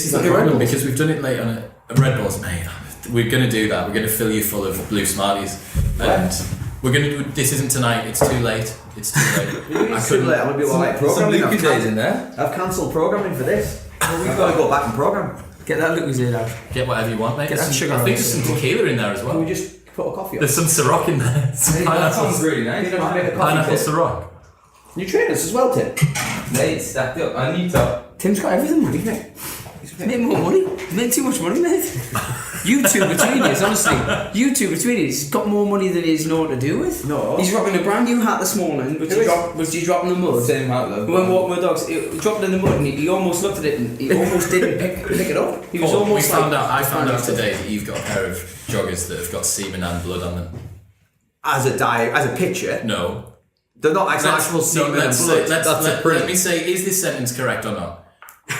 is the problem because we've done it late on a Red Bulls, mate. We're going to do that. We're going to fill you full of blue Smarties, and we're going to do. This isn't tonight. It's too late. It's too late. It's too late. I'm going to be like programming. Some days in there. I've cancelled programming for this. Well, we've got to go back and program. Get that Lucozade out. Get whatever you want, mate. Get that sugar. I think there's some tequila in there as well. Can we just put a coffee on? There's some Ciroc in there. Some That sounds really nice. pineapple Ciroc. Nutritionists as well, Tim. Mate, stacked up. I need to. Tim's got everything, mate. He's made more money. He's made too much money, mate. You two between you, honestly. You two between you, he's got more money than he's know what to do with. No. He's rocking a brand new hat this morning, which he dropped in the mud. Same hat though. When walking with dogs, he dropped it in the mud and he almost looked at it and he almost didn't pick it up. He was almost I found out today that you've got a pair of joggers that have got semen and blood on them. As a picture? No. They're not actual semen and blood. Let me say, is this sentence correct or not?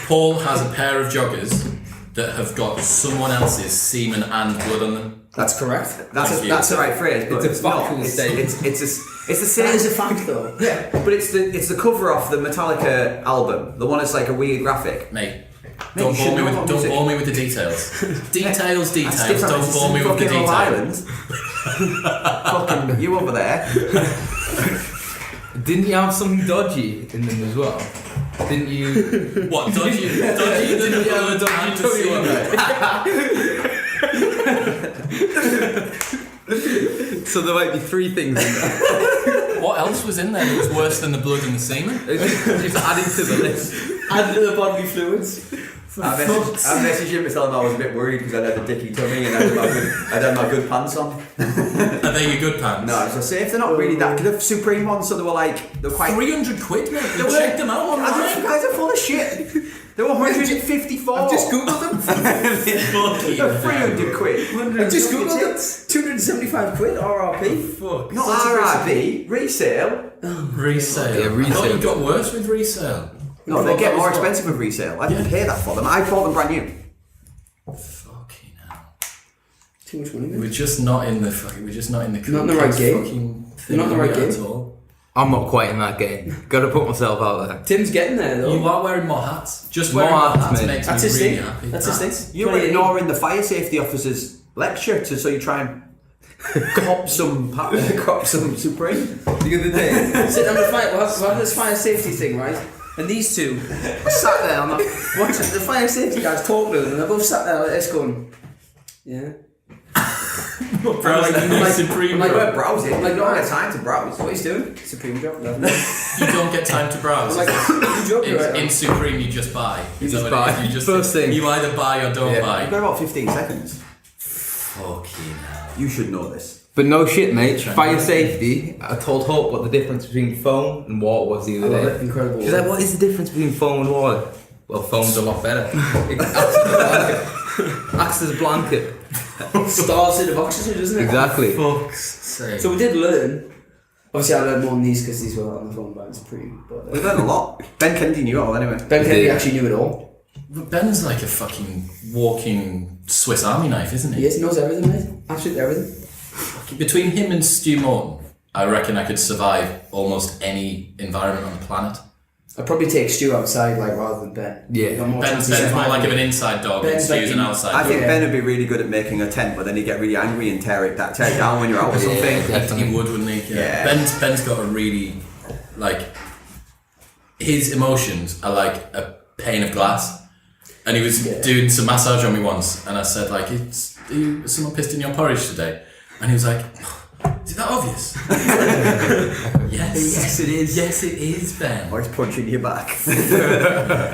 Paul has a pair of joggers that have got someone else's semen and blood on them. That's correct. That's the right phrase. But It's a factual statement. It's the same. That is a fact though. Yeah, but it's the cover off the Metallica album. The one that's like a weird graphic. Mate, don't bore me with the details. Details. Don't bore me with the details. Fucking you over there. Didn't you have something dodgy in them as well? Didn't you? What dodgy? Didn't you have a dodgy tummy one? So there might be 3 things in there. What else was in there that was worse than the blood and the semen? Just adding to the list. Add to the bodily fluids. I messaged him and told him I was a bit worried because I had a dicky tummy and I had my good pants on. Are they your good pants? No, I was going to say, if they're not really that, they're Supreme ones, so they were quite... 300 quid, mate. You checked them out online. You guys are full of shit. They were 154. I've just googled them. They're 300 quid. I've just googled them. 275 quid RRP. Fuck. Not RRP, resale. Resale. Yeah, resale. I thought you got worse with resale. No, they get more expensive with resale. I didn't pay that for them. I bought them brand new. Fucking hell. Too much money, mate. We're just not in the Not in the right game. You're not in the right game at all. I'm not quite in that game. Gotta put myself out there. Tim's getting there though. You are wearing more hats. Just More wearing more hats, hats mate. makes That's me his really thing. happy. That's his thing. You were ignoring the fire safety officer's lecture so you try and cop some Supreme. The other day. Sit on the fire. We'll have this fire safety thing, right? And these two are sat there on watching the fire safety guys talking to them, and they're both sat there like this going, yeah. Supreme. We're browsing. Like, You don't have time to browse. What he's doing? Supreme drop. You don't get time to browse. Like, you drop it right in Supreme, you just buy. You Is just that what it buy. is? You just First thing. You either buy or don't Yeah. buy. You've got about 15 seconds. Fucking hell. You should know this. But no shit, mate. Fire safety. I told Hope what the difference between foam and water was the I other love day. it. Incredible. She's like, what is the difference between foam and water? Well, foam's a lot better. It acts as a blanket. Stars in of oxygen, doesn't it? Exactly. Fuck's sake. So we did learn. Obviously, I learned more on these because these were on the phone by Supreme. But We've learned a lot. Ben Kennedy knew it all anyway. Ben Kennedy did. actually knew it all. But Ben's like a fucking walking Swiss Army knife, isn't he? Yes, he knows everything, mate. Absolutely everything. Between him and Stu Morton, I reckon I could survive almost any environment on the planet. I'd probably take Stu outside, like, rather than Ben. Yeah. You've got more Ben's chances of more like surviving. of an inside dog and Ben's Stu's like an in- outside I dog. think Yeah. Ben would be really good at making a tent, but then he'd get really angry and tear it down when you're out or something. He would, wouldn't he? Yeah. Ben's got a really, like, his emotions are like a pane of glass. And he was doing some massage on me once, and I said, like, is someone pissed in your porridge today? And he was like, is that obvious? Yes, it is. Yes, it is, Ben. Or he's punching your back.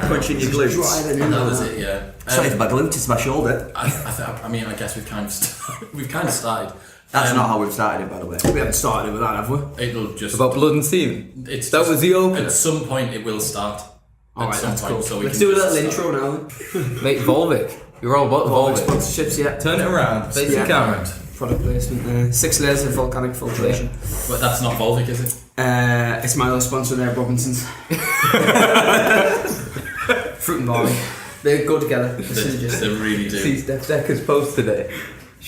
Punching your glutes. Driving in That was there. it, yeah. It's not even my glute, it's my shoulder. I guess we've kind of started. That's not how we've started it, by the way. We haven't started with that, have we? It'll just. About blood and semen. It's That was the open. At some point, it will start. Alright, that's cool. So we Let's can do a just little start. intro now. Mate, Volvic. You're all about Volvic Volvic. sponsorships, yeah. Turn it around. Face the camera. Product placement. 6 layers of volcanic filtration. But that's not Volvic, is it? It's my other sponsor there, Robinson's. Fruit and barley. They go together. They're synergistic. They really do. See Steph Decker's post today.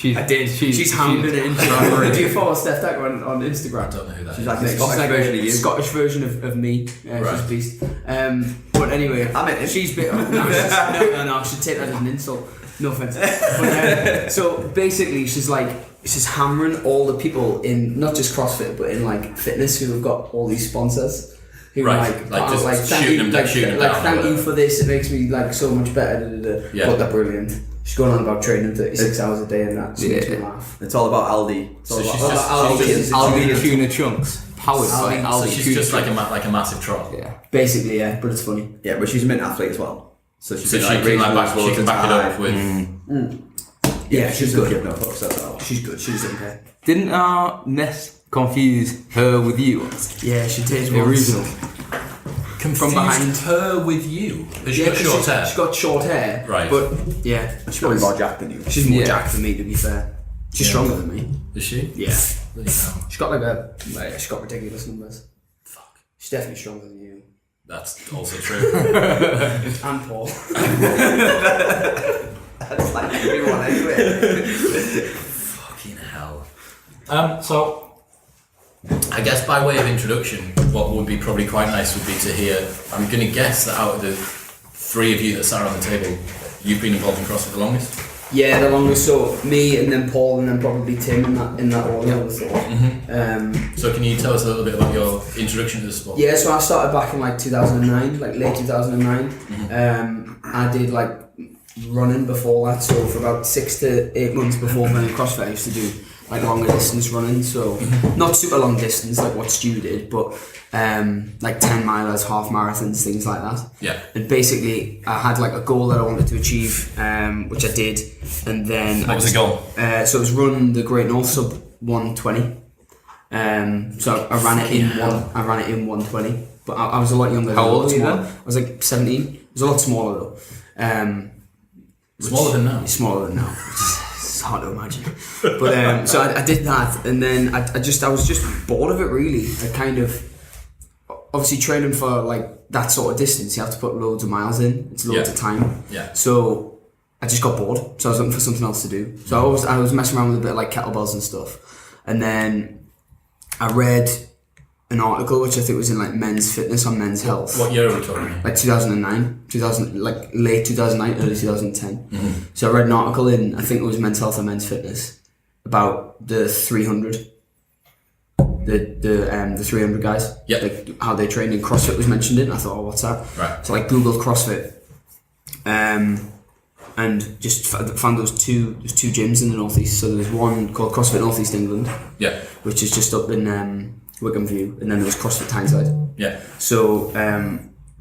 I did. She's hounding it into Do you follow Steph Decker on Instagram? I don't know who that She's is. like a She's Scottish like version a of you. Scottish version of me. Right. She's a beast. But anyway, I met him. she's bit. No, I should take that as an insult. No offense. But, so basically, she's hammering all the people in not just CrossFit but in like fitness who have got all these sponsors. Who Right, are like just thank shooting you, them- like, shooting them like down or thank you whatever. for this. It makes me like so much better. Yeah. But they're brilliant. She's going on about training 36 hours a day and that. So it makes me laugh. It's all about Aldi. It's all So about she's just- Aldi. she's just- Aldi tuna chunks, powered by Aldi- Aldi So she's tuna just like chunks. a massive troll. Yeah. Basically, yeah, but it's funny. Yeah, but she's a mint athlete as well. So she's So been, she can raising like loads she can of back it up time. with. Yeah, she's good. Give no fucks at all. She's good. She doesn't care. Didn't Ness confuse her with you? Yeah, she takes The original. Confused behind. her with you. Has she Yeah, got 'cause short hair? She's got short hair. Right. But yeah, She's probably more jacked than you. she's more Yeah. jacked than me, to be fair. She's Yeah. stronger than me. Is she? Yeah. Bloody hell. She's got ridiculous numbers. Fuck. She's definitely stronger than you. That's also true. And Paul. That's like everyone anyway. Fucking hell. So, I guess by way of introduction, what would be probably quite nice would be to hear. I'm going to guess that out of the three of you that sat around the table, you've been involved in CrossFit the longest. Yeah, the longest. So me and then Paul and then probably Tim in that order. I would have thought. So, can you tell us a little bit about your introduction to the sport? Yeah, so I started back in like 2009, like late 2009. I did like running before that, so for about 6 to 8 months before playing CrossFit, I used to do like longer distance running. So not super long distance like what Stu did, but like 10 milers, half marathons, things like that. Yeah. And basically, I had like a goal that I wanted to achieve, which I did, and then What was the goal? So it was run the Great North sub 120. So I ran it in I ran it in 120, but I was a lot younger. How than old were you smaller. then? I was like 17. It was a lot smaller though. Smaller than now. Smaller than now. It's hard to imagine. But so I did that, and then I was just bored of it really. I kind of obviously training for like that sort of distance, you have to put loads of miles in. It's loads of time. Yeah. So I just got bored. So I was looking for something else to do. So I was messing around with a bit of like kettlebells and stuff, and then I read an article which I think was in like Men's Fitness on Men's Health. What year are we talking? Like 2009, like late 2009, early 2010. So I read an article in, I think it was Men's Health and Men's Fitness, about the 300, the 300 guys. Yep. Like how they trained, and CrossFit was mentioned in. I thought, oh, what's that? Right. So like Googled CrossFit, and just found there's two gyms in the northeast. So there was one called CrossFit Northeast England, Yeah. which is just up in Wickham View, and then there was CrossFit Tyneside. Yeah. So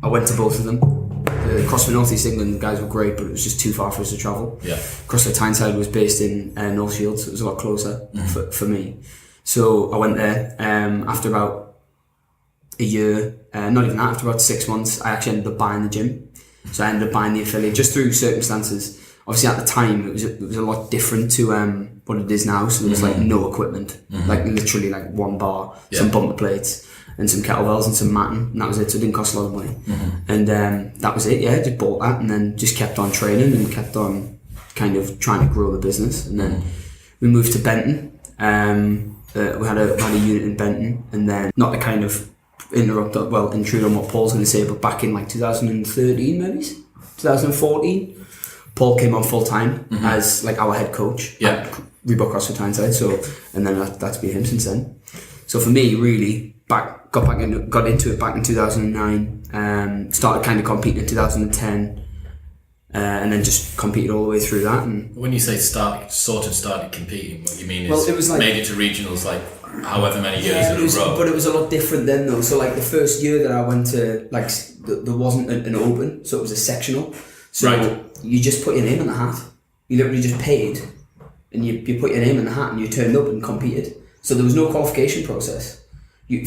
I went to both of them. The CrossFit Northeast England guys were great, but it was just too far for us to travel. Yeah. CrossFit Tyneside was based in North Shields, so it was a lot closer for me. So I went there after about a year, not even that, after about 6 months, I actually ended up buying the gym. So I ended up buying the affiliate just through circumstances. Obviously at the time it was a lot different to what it is now. So there was like no equipment, like literally like one bar, some bumper plates, and some kettlebells and some matting, and that was it. So it didn't cost a lot of money, and that was it. Yeah, just bought that and then just kept on training and kept on kind of trying to grow the business. And then we moved to Benton. We had a unit in Benton, and then not to kind of intrude on what Paul's going to say, but back in like 2013 maybe 2014, Paul came on full time as like our head coach at Reebok CrossFit Tyneside. So, and then that's been him since then. So for me, really, got into it back in 2009. Started kind of competing in 2010, and then just competed all the way through that. And When you say started competing, what you mean is Well, it was like- made it to regionals like however many years in a row. but it was a lot different then though. So like the first year that I went to, like there wasn't an open, so it was a sectional. So you just put your name in the hat. You literally just paid, and you put your name in the hat, and you turned up and competed. So there was no qualification process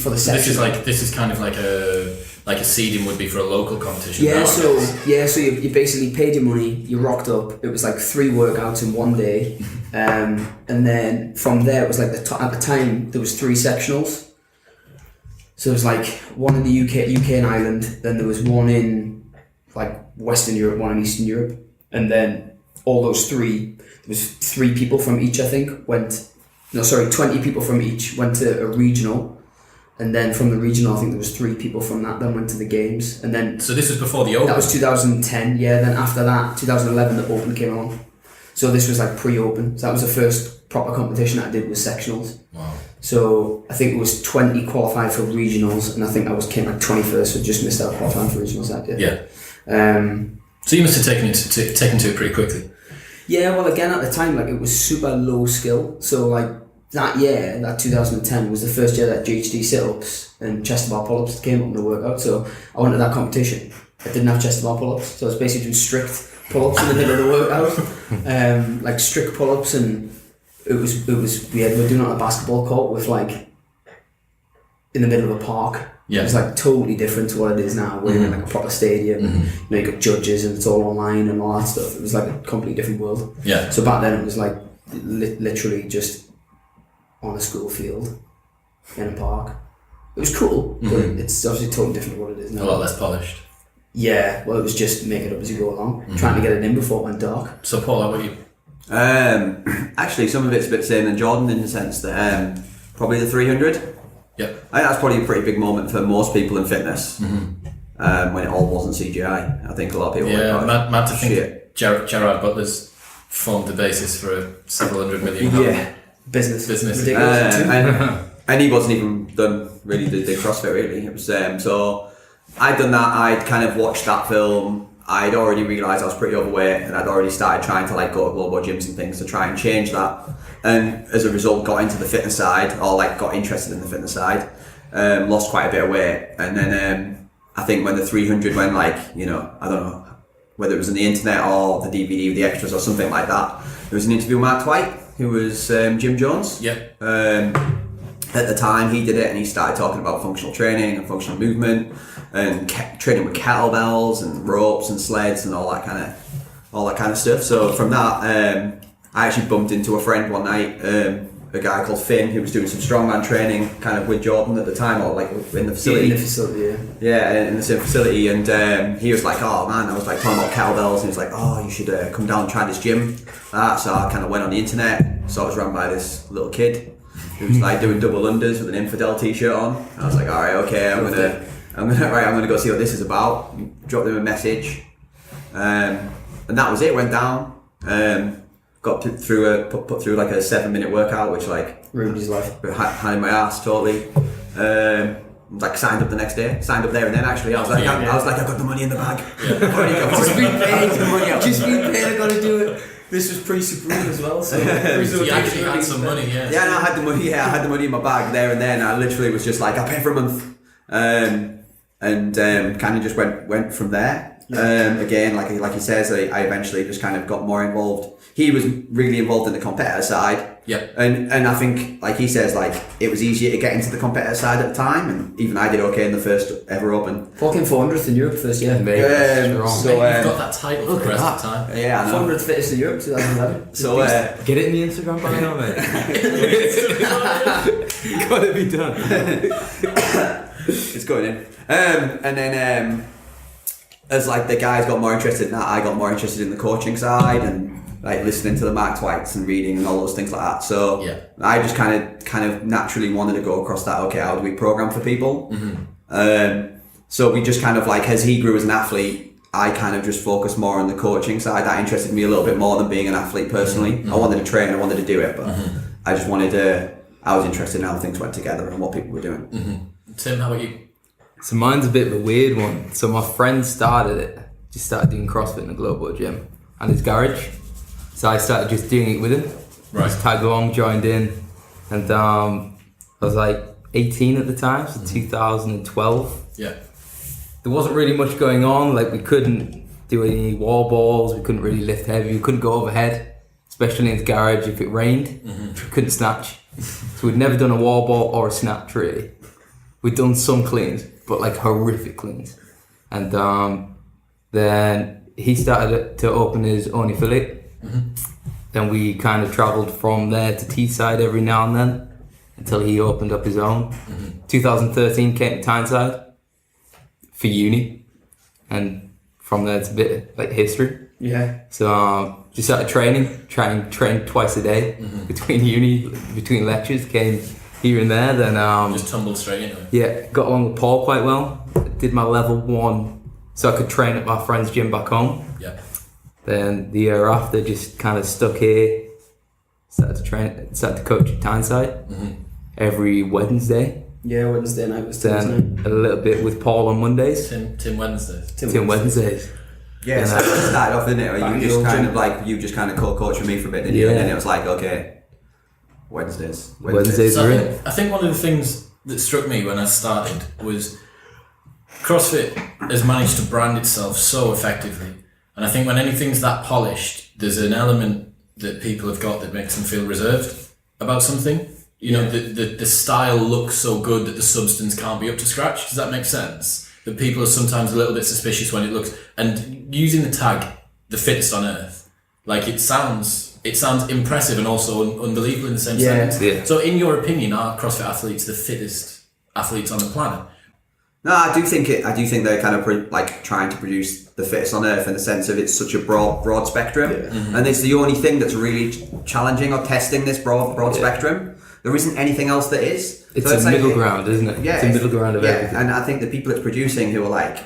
for the sectional. This is kind of like a seeding would be for a local competition. Yeah, nowadays. so you basically paid your money, you rocked up. It was like 3 workouts in one day, and then from there it was like at the time there was 3 sectionals. So it was like one in the UK and Ireland, then there was one in like Western Europe, one in Eastern Europe, and then all those 3. There was 3 people from each, I think, 20 people from each went to a regional, and then from the regional, I think there was 3 people from that then went to the games, and then. So this was before the Open. That was 2010, yeah. Then after that, 2011, the Open came along. So this was like pre-Open. So that was the first proper competition that I did with sectionals. Wow. So I think it was 20 qualified for regionals, and I think came like 21st, so just missed out qualifying for regionals that year. Yeah. So you must have taken to it pretty quickly. Yeah, well, again, at the time, like, it was super low skill. So, like, that year, that 2010, was the first year that GHD sit-ups and chest bar pull-ups came up in the workout. So I went to that competition. I didn't have chest bar pull-ups, so I was basically doing strict pull-ups in the middle of the workout. Like, strict pull-ups, and it was weird. We were doing it on a basketball court with, like, in the middle of a park. Yeah. It was like totally different to what it is now. We're in like a proper stadium. You know, you got judges and it's all online and all that stuff. It was like a completely different world. Yeah. So back then it was like literally just on a school field in a park. It was cool, but it's obviously totally different to what it is now. A lot less polished. Yeah. Well, it was just make it up as you go along, trying to get it in before it went dark. So Paul, how about you? Actually, some of it's a bit the same than Jordan in the sense that probably the 300. Yep. I think that's probably a pretty big moment for most people in fitness when it all wasn't CGI. I think a lot of people Yeah, were like, mad to think shit. that Gerard Butler's formed the basis for a several $100 million Yeah. Business. Business. Ridiculous. And he wasn't even done really the CrossFit really. It was so I'd done that. I'd kind of watched that film. I'd already realised I was pretty overweight, and I'd already started trying to like go to global gyms and things to try and change that. And as a result, got into the fitness side, or like got interested in the fitness side. Lost quite a bit of weight, and then I think when the 300 went, like, you know, I don't know whether it was on the internet or the DVD with the extras or something like that. There was an interview with Mark Twight, who was Jim Jones. Yeah. At the time, he did it, and he started talking about functional training and functional movement, and training with kettlebells and ropes and sleds and all that kind of stuff. So from that, I actually bumped into a friend one night, a guy called Finn, who was doing some strongman training kind of with Jordan at the time, or like in the facility. In the facility, yeah. Yeah, in the same facility, and he was like, "Oh man," I was like talking about kettlebells, and he was like, "Oh, you should come down and try this gym." So I kind of went on the internet, saw it was run by this little kid who was like doing double unders with an infidel t-shirt on. And I was like, "All right, okay, I'm gonna go see what this is about." Dropped him a message, and that was it. Went down. Got put through like a 7-minute workout, which like ruined his life. Handed my ass totally. Like signed up the next day. Signed up there and then actually I was like, I got the money in the bag. Yeah. Just been paid. Just been paid. I got to do it. This was pre-Supreme as well. So You actually had some money, yeah. Yeah, no, I had the money. Yeah, I had the money in my bag there and then. I literally was just like, I'll pay for a month, and kind of just went from there. Again, like he says, I eventually just kind of got more involved. He was really involved in the competitor side. Yeah. And I think, like he says, like it was easier to get into the competitor side at the time, and even I did okay in the first ever Open. Fucking 400th in Europe first year. So You've got that title for the rest of the time. Yeah, I know. 400th fittest in Europe 2011. So get it in the Instagram bio, mate. Gotta be done. it's going in. And then as like the guys got more interested in that, I got more interested in the coaching side and like listening to the Mark Twights and reading and all those things like that. So yeah. I just kind of naturally wanted to go across that. Okay, how do we program for people? So we just kind of like, as he grew as an athlete, I kind of just focused more on the coaching side. That interested me a little bit more than being an athlete personally. I wanted to train, I wanted to do it, but I just wanted to. I was interested in how things went together and what people were doing. Tim, how about you? So mine's a bit of a weird one. So my friend started it, just started doing CrossFit in the Global Gym and his garage. So I started just doing it with him. Right. Just tagged along, joined in, and I was like 18 at the time, so 2012. Yeah. There wasn't really much going on. Like we couldn't do any wall balls, we couldn't really lift heavy, we couldn't go overhead, especially in his garage if it rained. We couldn't snatch. So we'd never done a wall ball or a snatch really. We'd done some cleans, but like horrific cleans. And then he started to open his own affiliate. Then we kind of travelled from there to Teesside every now and then until he opened up his own. 2013 came to Tyneside for uni, and from there it's a bit like history. Yeah. So just started trained twice a day between lectures, came here and there. Then just tumbled straight into it. yeah, got along with Paul quite well. Did my level 1 so I could train at my friend's gym back home. Yeah. Then the year after, just kind of stuck here. Started to coach at Tyneside every Wednesday. Yeah, Wednesday night was Then a little bit with Paul on Mondays. Tim Wednesdays. Tim Wednesdays. Yeah, so it started off, didn't it? Or you just kind of co-coached with me for a bit, didn't you? And then it was like, okay, Wednesdays. Wednesdays are in. I think one of the things that struck me when I started was CrossFit has managed to brand itself so effectively. And I think when anything's that polished, there's an element that people have got that makes them feel reserved about something. You know, the style looks so good that the substance can't be up to scratch. Does that make sense? That people are sometimes a little bit suspicious when it looks... And using the tag, the fittest on earth, like it sounds impressive and also unbelievable in the same sentence. Yeah. So in your opinion, are CrossFit athletes the fittest athletes on the planet? No, I do think they're kind of like trying to produce the fittest on earth in the sense of it's such a broad spectrum, and it's the only thing that's really challenging or testing this broad spectrum. There isn't anything else that is. It's a middle ground, isn't it? Yeah, it's a middle ground of everything. And I think the people it's producing who are like,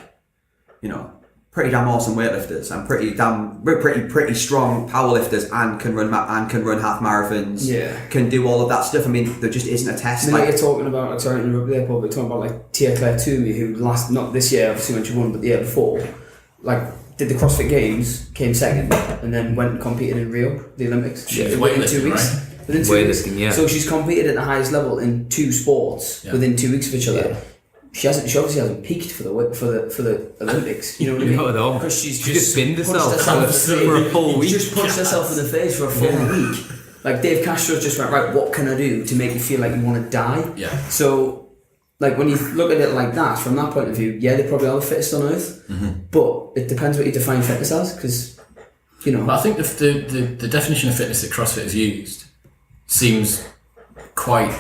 you know, pretty damn awesome weightlifters and pretty strong powerlifters and can run half marathons. Yeah. Can do all of that stuff. I mean, there just isn't a test. I mean, you're talking about, like, sorry to interrupt there, Paul, but you're talking about like Tia Claire Toomey, who not this year, obviously when she won, but the year before, like did the CrossFit Games, came second, and then went and competed in Rio, the Olympics. Yeah, within 2 weeks. right? Within 2 weeks. Yeah. So she's competed at the highest level in 2 sports within 2 weeks of each other. Yeah. She obviously hasn't peaked for the Olympics. You know what I mean? Not at all. Because she's She just binned herself punched for a full week. Just punched herself in the face for a full week. Like Dave Castro just went, right, what can I do to make you feel like you want to die? Yeah. So, like when you look at it like that, from that point of view, yeah, they probably are the fittest on earth. But it depends what you define fitness as, because, you know. But I think the definition of fitness that CrossFit has used seems quite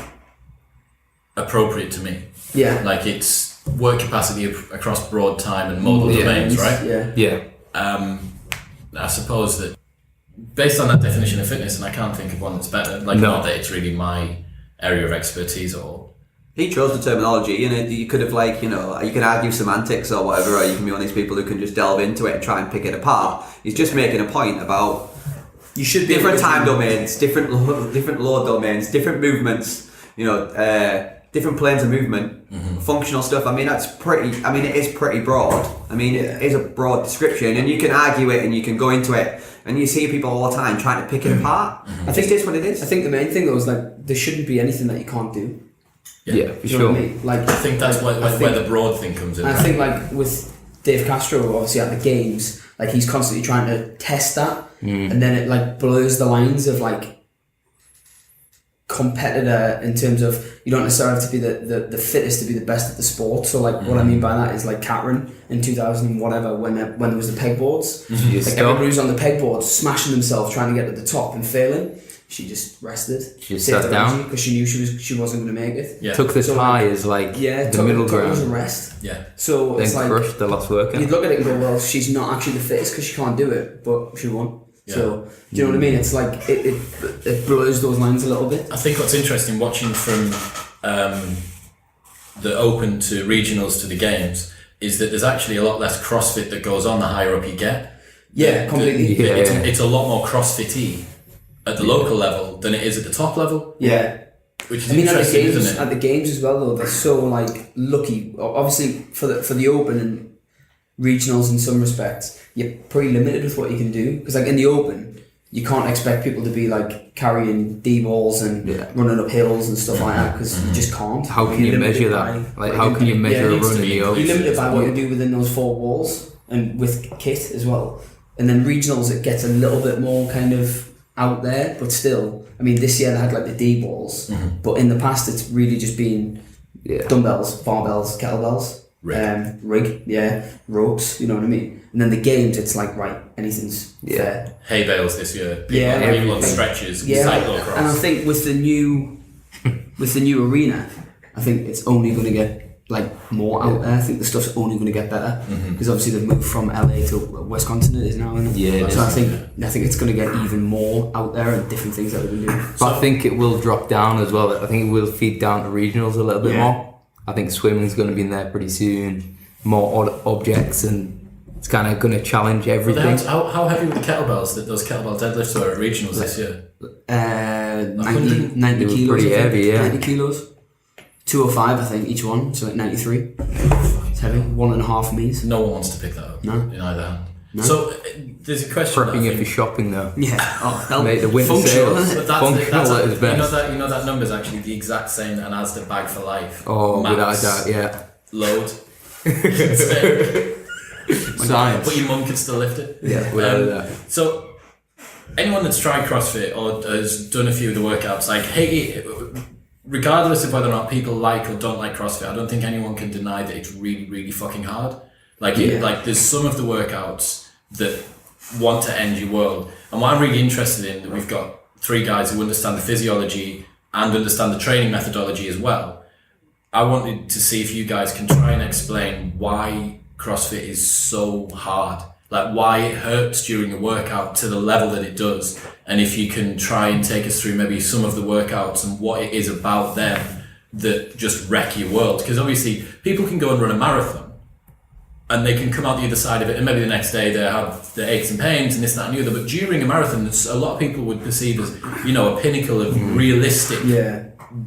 appropriate to me. Yeah. Like it's work capacity across broad time and modal domains, right? Yeah. Yeah. I suppose that based on that definition of fitness, and I can't think of one that's better, like not that it's really my area of expertise or... He chose the terminology, and you could have you can argue semantics or whatever, or you can be one of these people who can just delve into it and try and pick it apart. He's just making a point about You should be different time domains, different load domains, different movements, different planes of movement, functional stuff. I mean, it is pretty broad. I mean, it is a broad description, and you can argue it and you can go into it, and you see people all the time trying to pick it apart. I think it's what it is. I think the main thing though is like there shouldn't be anything that you can't do. Yeah, for You know sure. what I mean? Like I think that's where the broad thing comes in. And I right? think like with Dave Castro, obviously at the games, like he's constantly trying to test that, and then it like blurs the lines of like competitor in terms of you don't necessarily have to be the fittest to be the best at the sport. So like what I mean by that is like Catherine in 2000 and whatever when there was the pegboards, like everybody was on the pegboards smashing themselves trying to get to the top and failing. She just rested. She just sat down because she knew she wasn't going to make it. Yeah. Took the tie as like the middle took ground. a rest. Yeah. So Then it's like crushed the last workout. you'd look at it and go, well, she's not actually the fittest because she can't do it, but she won. Yeah. So do you know what I mean? It's like it blurs those lines a little bit. I think what's interesting watching from the Open to regionals to the games is that there's actually a lot less CrossFit that goes on the higher up you get. Yeah, completely. It's a lot more CrossFit-y at the local level than it is at the top level. Yeah. Which is I mean, interesting, isn't it? at the games as well, though, they're so like lucky. Obviously, for the Open and regionals in some respects, you're pretty limited with what you can do because, like in the Open, you can't expect people to be like carrying D balls and running up hills and stuff like that because you just can't. How can you measure that? Like, how can you measure a run in the Open? You're limited by what you do within those 4 walls and with kit as well. And then regionals, it gets a little bit more kind of out there, but still, I mean, this year they had like the D balls, but in the past it's really just been dumbbells, barbells, kettlebells, rig, ropes, you know what I mean? And then the games, it's like, right, anything's fair. Hay bales this year, Yeah, people on stretches, cyclocross. And I think with the new arena, I think it's only going to get like more out there. I think the stuff's only going to get better because obviously they've moved from LA to Wisconsin. It is now, isn't it? Yeah, it so is. I think it's going to get even more out there and different things that we can do. But I think it will drop down as well. I think it will feed down to regionals a little bit more. I think swimming's going to be in there pretty soon. More odd objects, and it's kind of going to challenge everything. How heavy were the kettlebells? Those kettlebell deadlifts were at regionals this year. 90 They were kilos. pretty I think. heavy, yeah. 90 kilos. 205, I think, each one. So like 93. It's heavy. 1.5 meters. No one wants to pick that up No. in either hand. No. So there's a question. that I Prepping it think- for shopping though. Yeah. Oh, hell. Mate, the winter Functional, sales. isn't it? But Functional at its best. You know that number's actually the exact same and as the bag for life. Oh, Max without a doubt, yeah. Load. Science. But your mum can still lift it. Yeah, without a doubt. So, anyone that's tried CrossFit or has done a few of the workouts, like, hey, regardless of whether or not people like or don't like CrossFit, I don't think anyone can deny that it's really, really fucking hard. Like, like there's some of the workouts that want to end your world. And what I'm really interested in, that we've got 3 guys who understand the physiology and understand the training methodology as well. I wanted to see if you guys can try and explain why CrossFit is so hard, like why it hurts during a workout to the level that it does, and if you can try and take us through maybe some of the workouts and what it is about them that just wreck your world. Because obviously people can go and run a marathon and they can come out the other side of it, and maybe the next day they have the aches and pains and this, that and the other, but during a marathon, a lot of people would perceive as, you know, a pinnacle of realistic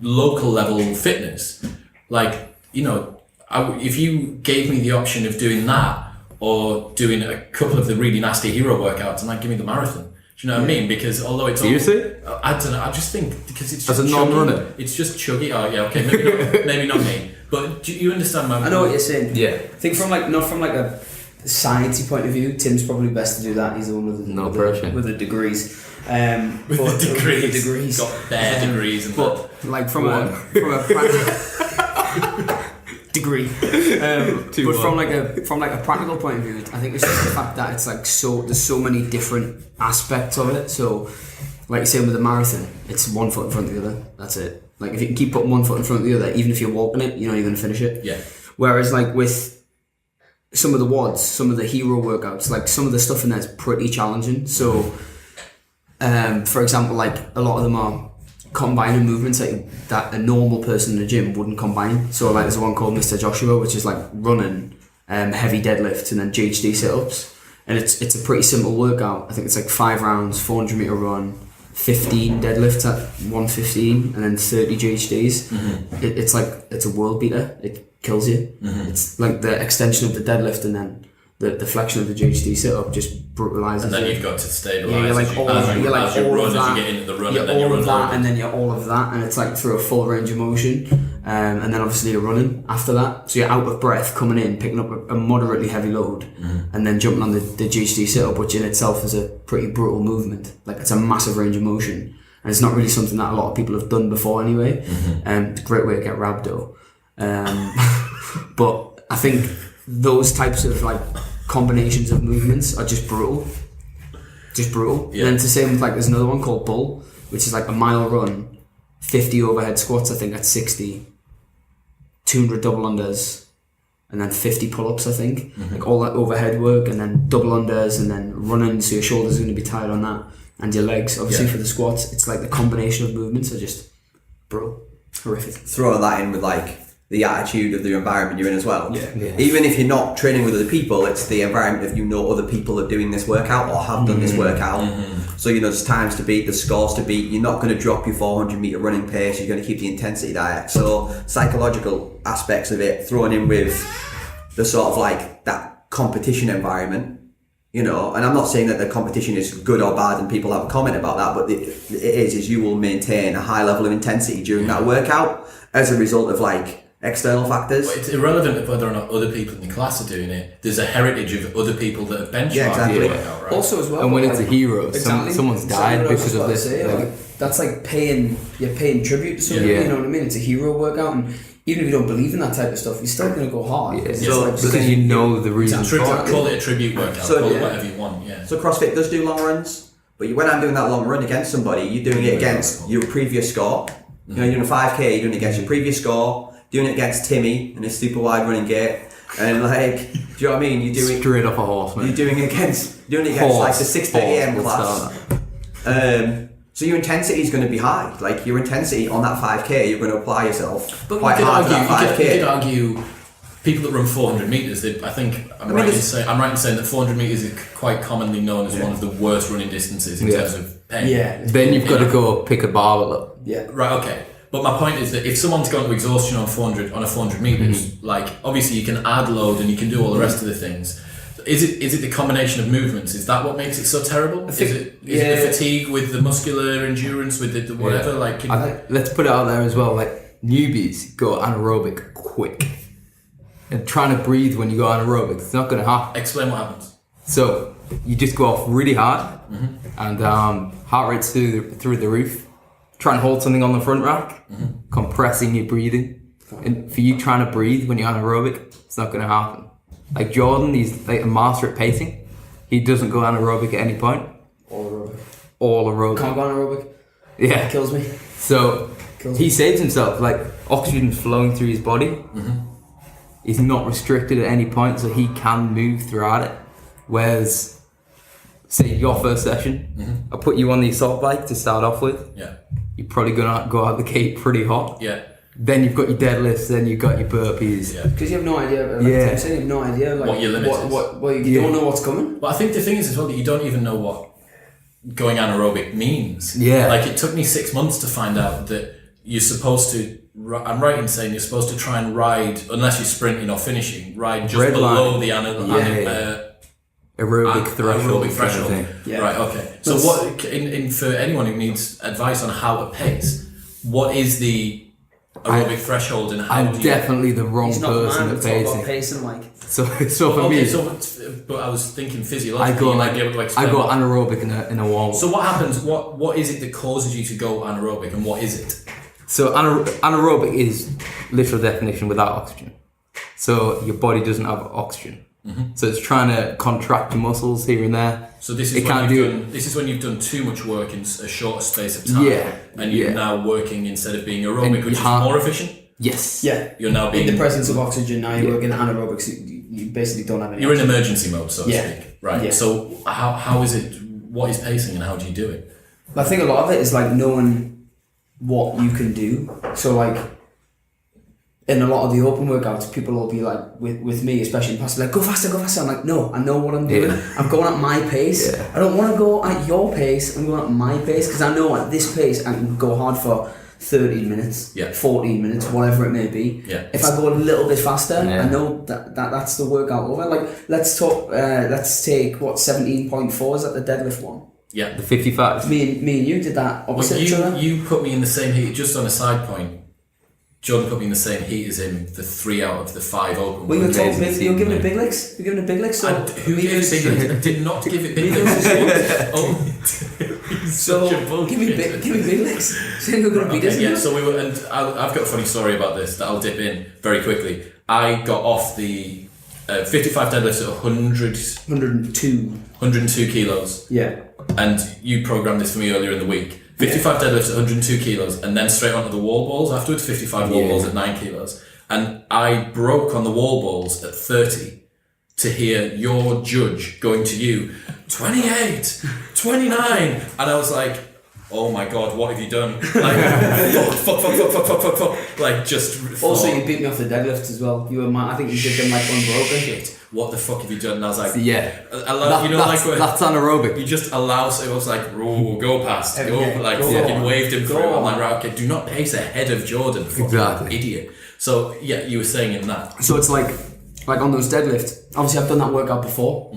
local level fitness. Like, you know, if you gave me the option of doing that or doing a couple of the really nasty hero workouts, and I'd give me the marathon. Do you know what I mean? Because although it's Seriously? I don't know. I just think because it's As just a chuggy. non-runner? It's just chuggy. Oh yeah, okay, maybe not me. But do you understand my? I know what you're saying. Yeah. I think not from like a sciencey point of view, Tim's probably best to do that. He's the one with the degrees. With the degrees. Got bare degrees and but like from a degree. But from like a practical point of view, I think it's just the fact that it's like there's so many different aspects of it. So like you say with the marathon, it's one foot in front of the other. That's it. Like if you can keep putting one foot in front of the other, even if you're walking it, you know you're gonna finish it. Yeah. Whereas like with some of the WODs, some of the hero workouts, like some of the stuff in there is pretty challenging. So for example, like a lot of them are combining movements that a normal person in the gym wouldn't combine. So like there's one called Mr. Joshua, which is like running, heavy deadlifts and then GHD sit-ups. And it's a pretty simple workout. I think it's like 5 rounds, 400 meter run, 15 deadlifts at 115 and then 30 GHDs. It's a world beater. It kills you. It's like the extension of the deadlift and then the flexion of the GHD sit-up just brutalises. And then you've got to stabilise. Yeah, you're like all of that. As you get into the run, You're and then you all run of that, over. and then you're all of that, and it's like through a full range of motion, and then obviously you're running after that. So you're out of breath coming in, picking up a moderately heavy load, and then jumping on the GHD sit-up, which in itself is a pretty brutal movement. Like it's a massive range of motion, and it's not really something that a lot of people have done before anyway. It's a great way to get rhabdo. But I think those types of like combinations of movements are just brutal. Yeah. And then it's the same with like there's another one called Bull, which is like a mile run, 50 overhead squats, I think at 60, 200 double unders, and then 50 pull-ups, I think. Like all that overhead work, and then double unders, and then running, so your shoulders are going to be tired on that, and your legs, obviously for the squats. It's like the combination of movements are just brutal, horrific. Throw that in with like the attitude of the environment you're in as well. Yeah. Even if you're not training with other people, it's the environment of, you know, other people are doing this workout or have done this workout. So, you know, there's times to beat, there's scores to beat. You're not going to drop your 400 meter running pace. You're going to keep the intensity there. So psychological aspects of it thrown in with the sort of like that competition environment, you know, and I'm not saying that the competition is good or bad and people have a comment about that, but it is you will maintain a high level of intensity during that workout as a result of like external factors. But it's irrelevant of whether or not other people in the class are doing it. There's a heritage of other people that have benchmarked the workout, right? Also as well, And when like, it's a hero, exactly. someone's died because of this. That's like you're paying tribute to somebody, you know what I mean? It's a hero workout, and even if you don't believe in that type of stuff, you're still going to go hard. Yeah. It's So, like, because you know the reason for it. Call it a tribute workout, So, call it yeah. whatever you want, yeah. So CrossFit does do long runs, but when I'm doing that long run against somebody, you're doing it against your previous score. You know, you're doing a 5k, you're doing it against your previous score. doing it against Timmy in a super wide running gait, and like, do you know what I mean? You're doing straight off a horse, man. You're doing it against like the 6:30 a.m. class. So your intensity is going to be high. Like your intensity on that 5k, you're going to apply yourself quite hard to that 5k. You could argue people that run 400 meters. I'm right in saying that 400 meters is quite commonly known as one of the worst running distances in terms of pain. Yeah. Then you've got to go pick a barbell up. Yeah. Right. Okay. But my point is that if someone's gone to exhaustion on 400 meters, like obviously you can add load and you can do all the rest of the things. Is it the combination of movements? Is that what makes it so terrible? Is it the fatigue with the muscular endurance with the whatever? Yeah. Let's put it out there as well. Like newbies go anaerobic quick, and trying to breathe when you go anaerobic, it's not going to happen. Explain what happens. So you just go off really hard, and heart rate's through the roof. Try and hold something on the front rack, compressing your breathing, and for you trying to breathe when you're anaerobic, it's not going to happen. Like Jordan, he's like a master at pacing. He doesn't go anaerobic at any point. All aerobic. Can't go anaerobic. Yeah. It kills me. So he saves himself. Like oxygen's flowing through his body. He's not restricted at any point, so he can move throughout it. Whereas, say your first session, I put you on the assault bike to start off with. Yeah. You're probably gonna go out the gate pretty hot. Yeah. Then you've got your deadlifts, then you've got your burpees. Yeah. Because you have no idea. Like Tim said, you have no idea. Like, what your limit is. What you don't know what's coming. But I think the thing is as well that you don't even know what going anaerobic means. Yeah. Like it took me 6 months to find out that you're supposed to. I'm right in saying you're supposed to try and ride, unless you're sprinting or finishing, ride just Red below line. the Aerobic threshold. Aerobic threshold. Yeah. Right. Okay. So what? In for anyone who needs advice on how to pace, what is the aerobic threshold and how I'm do you... definitely the wrong He's not person the at man to talk about pacing. pacing like. So for me, but I was thinking physiologically. I go you might be able to explain. I go anaerobic in a warm. So what happens? What is it that causes you to go anaerobic, and what is it? So anaerobic is literal definition without oxygen. So your body doesn't have oxygen. So it's trying to contract your muscles here and there. So this is when you've done too much work in a shorter space of time. Yeah. And you're now working instead of being aerobic, which is more efficient. Yes. Yeah. You're now being in the presence of oxygen. Now you're working anaerobic. So you basically don't have any. You're in emergency mode, so to Yeah. speak. Right. Yeah. So how is it? What is pacing, and how do you do it? I think a lot of it is like knowing what you can do. So like in a lot of the open workouts, people will be like with me, especially in past, like go faster. I'm like, no, I know what I'm doing. Yeah. I'm going at my pace. Yeah. I don't want to go at your pace. I'm going at my pace because I know at this pace I can go hard for 30 minutes, 14 minutes, whatever it may be. Yeah. If I go a little bit faster, I know that's the workout over. Like let's take what 17.4 is that the deadlift one. Yeah. The 55. Me and you did that opposite each other. You put me in the same heat. Just on a side point, Jordan put me in the same heat as him for 3 out of the 5 open. Well, you're giving it big licks. You're giving it big licks. So who gave it big licks? I did not give it big licks. So give me big licks. So you're going to beat us. Yeah. So we were, and I've got a funny story about this that I'll dip in very quickly. I got off the 55 deadlifts at 102 kilos. Yeah. And you programmed this for me earlier in the week. 55 deadlifts at 102 kilos, and then straight onto the wall balls afterwards. 55 wall balls at 9 kilos, and I broke on the wall balls at 30 to hear your judge going to you, 28, 29, and I was like, oh my god, what have you done? Like, fuck. Like, just. Also, you beat me off the deadlifts as well. You were I think you did them like unbroken. Shit. What the fuck have you done? And I was like, that's anaerobic. You just allow. So it was like, go past, Go fucking on. waved him Go through. I'm on. like, right, okay, do not pace ahead of Jordan, fucking Exactly. idiot. So yeah, you were saying in that. So it's like on those deadlifts. Obviously, I've done that workout before,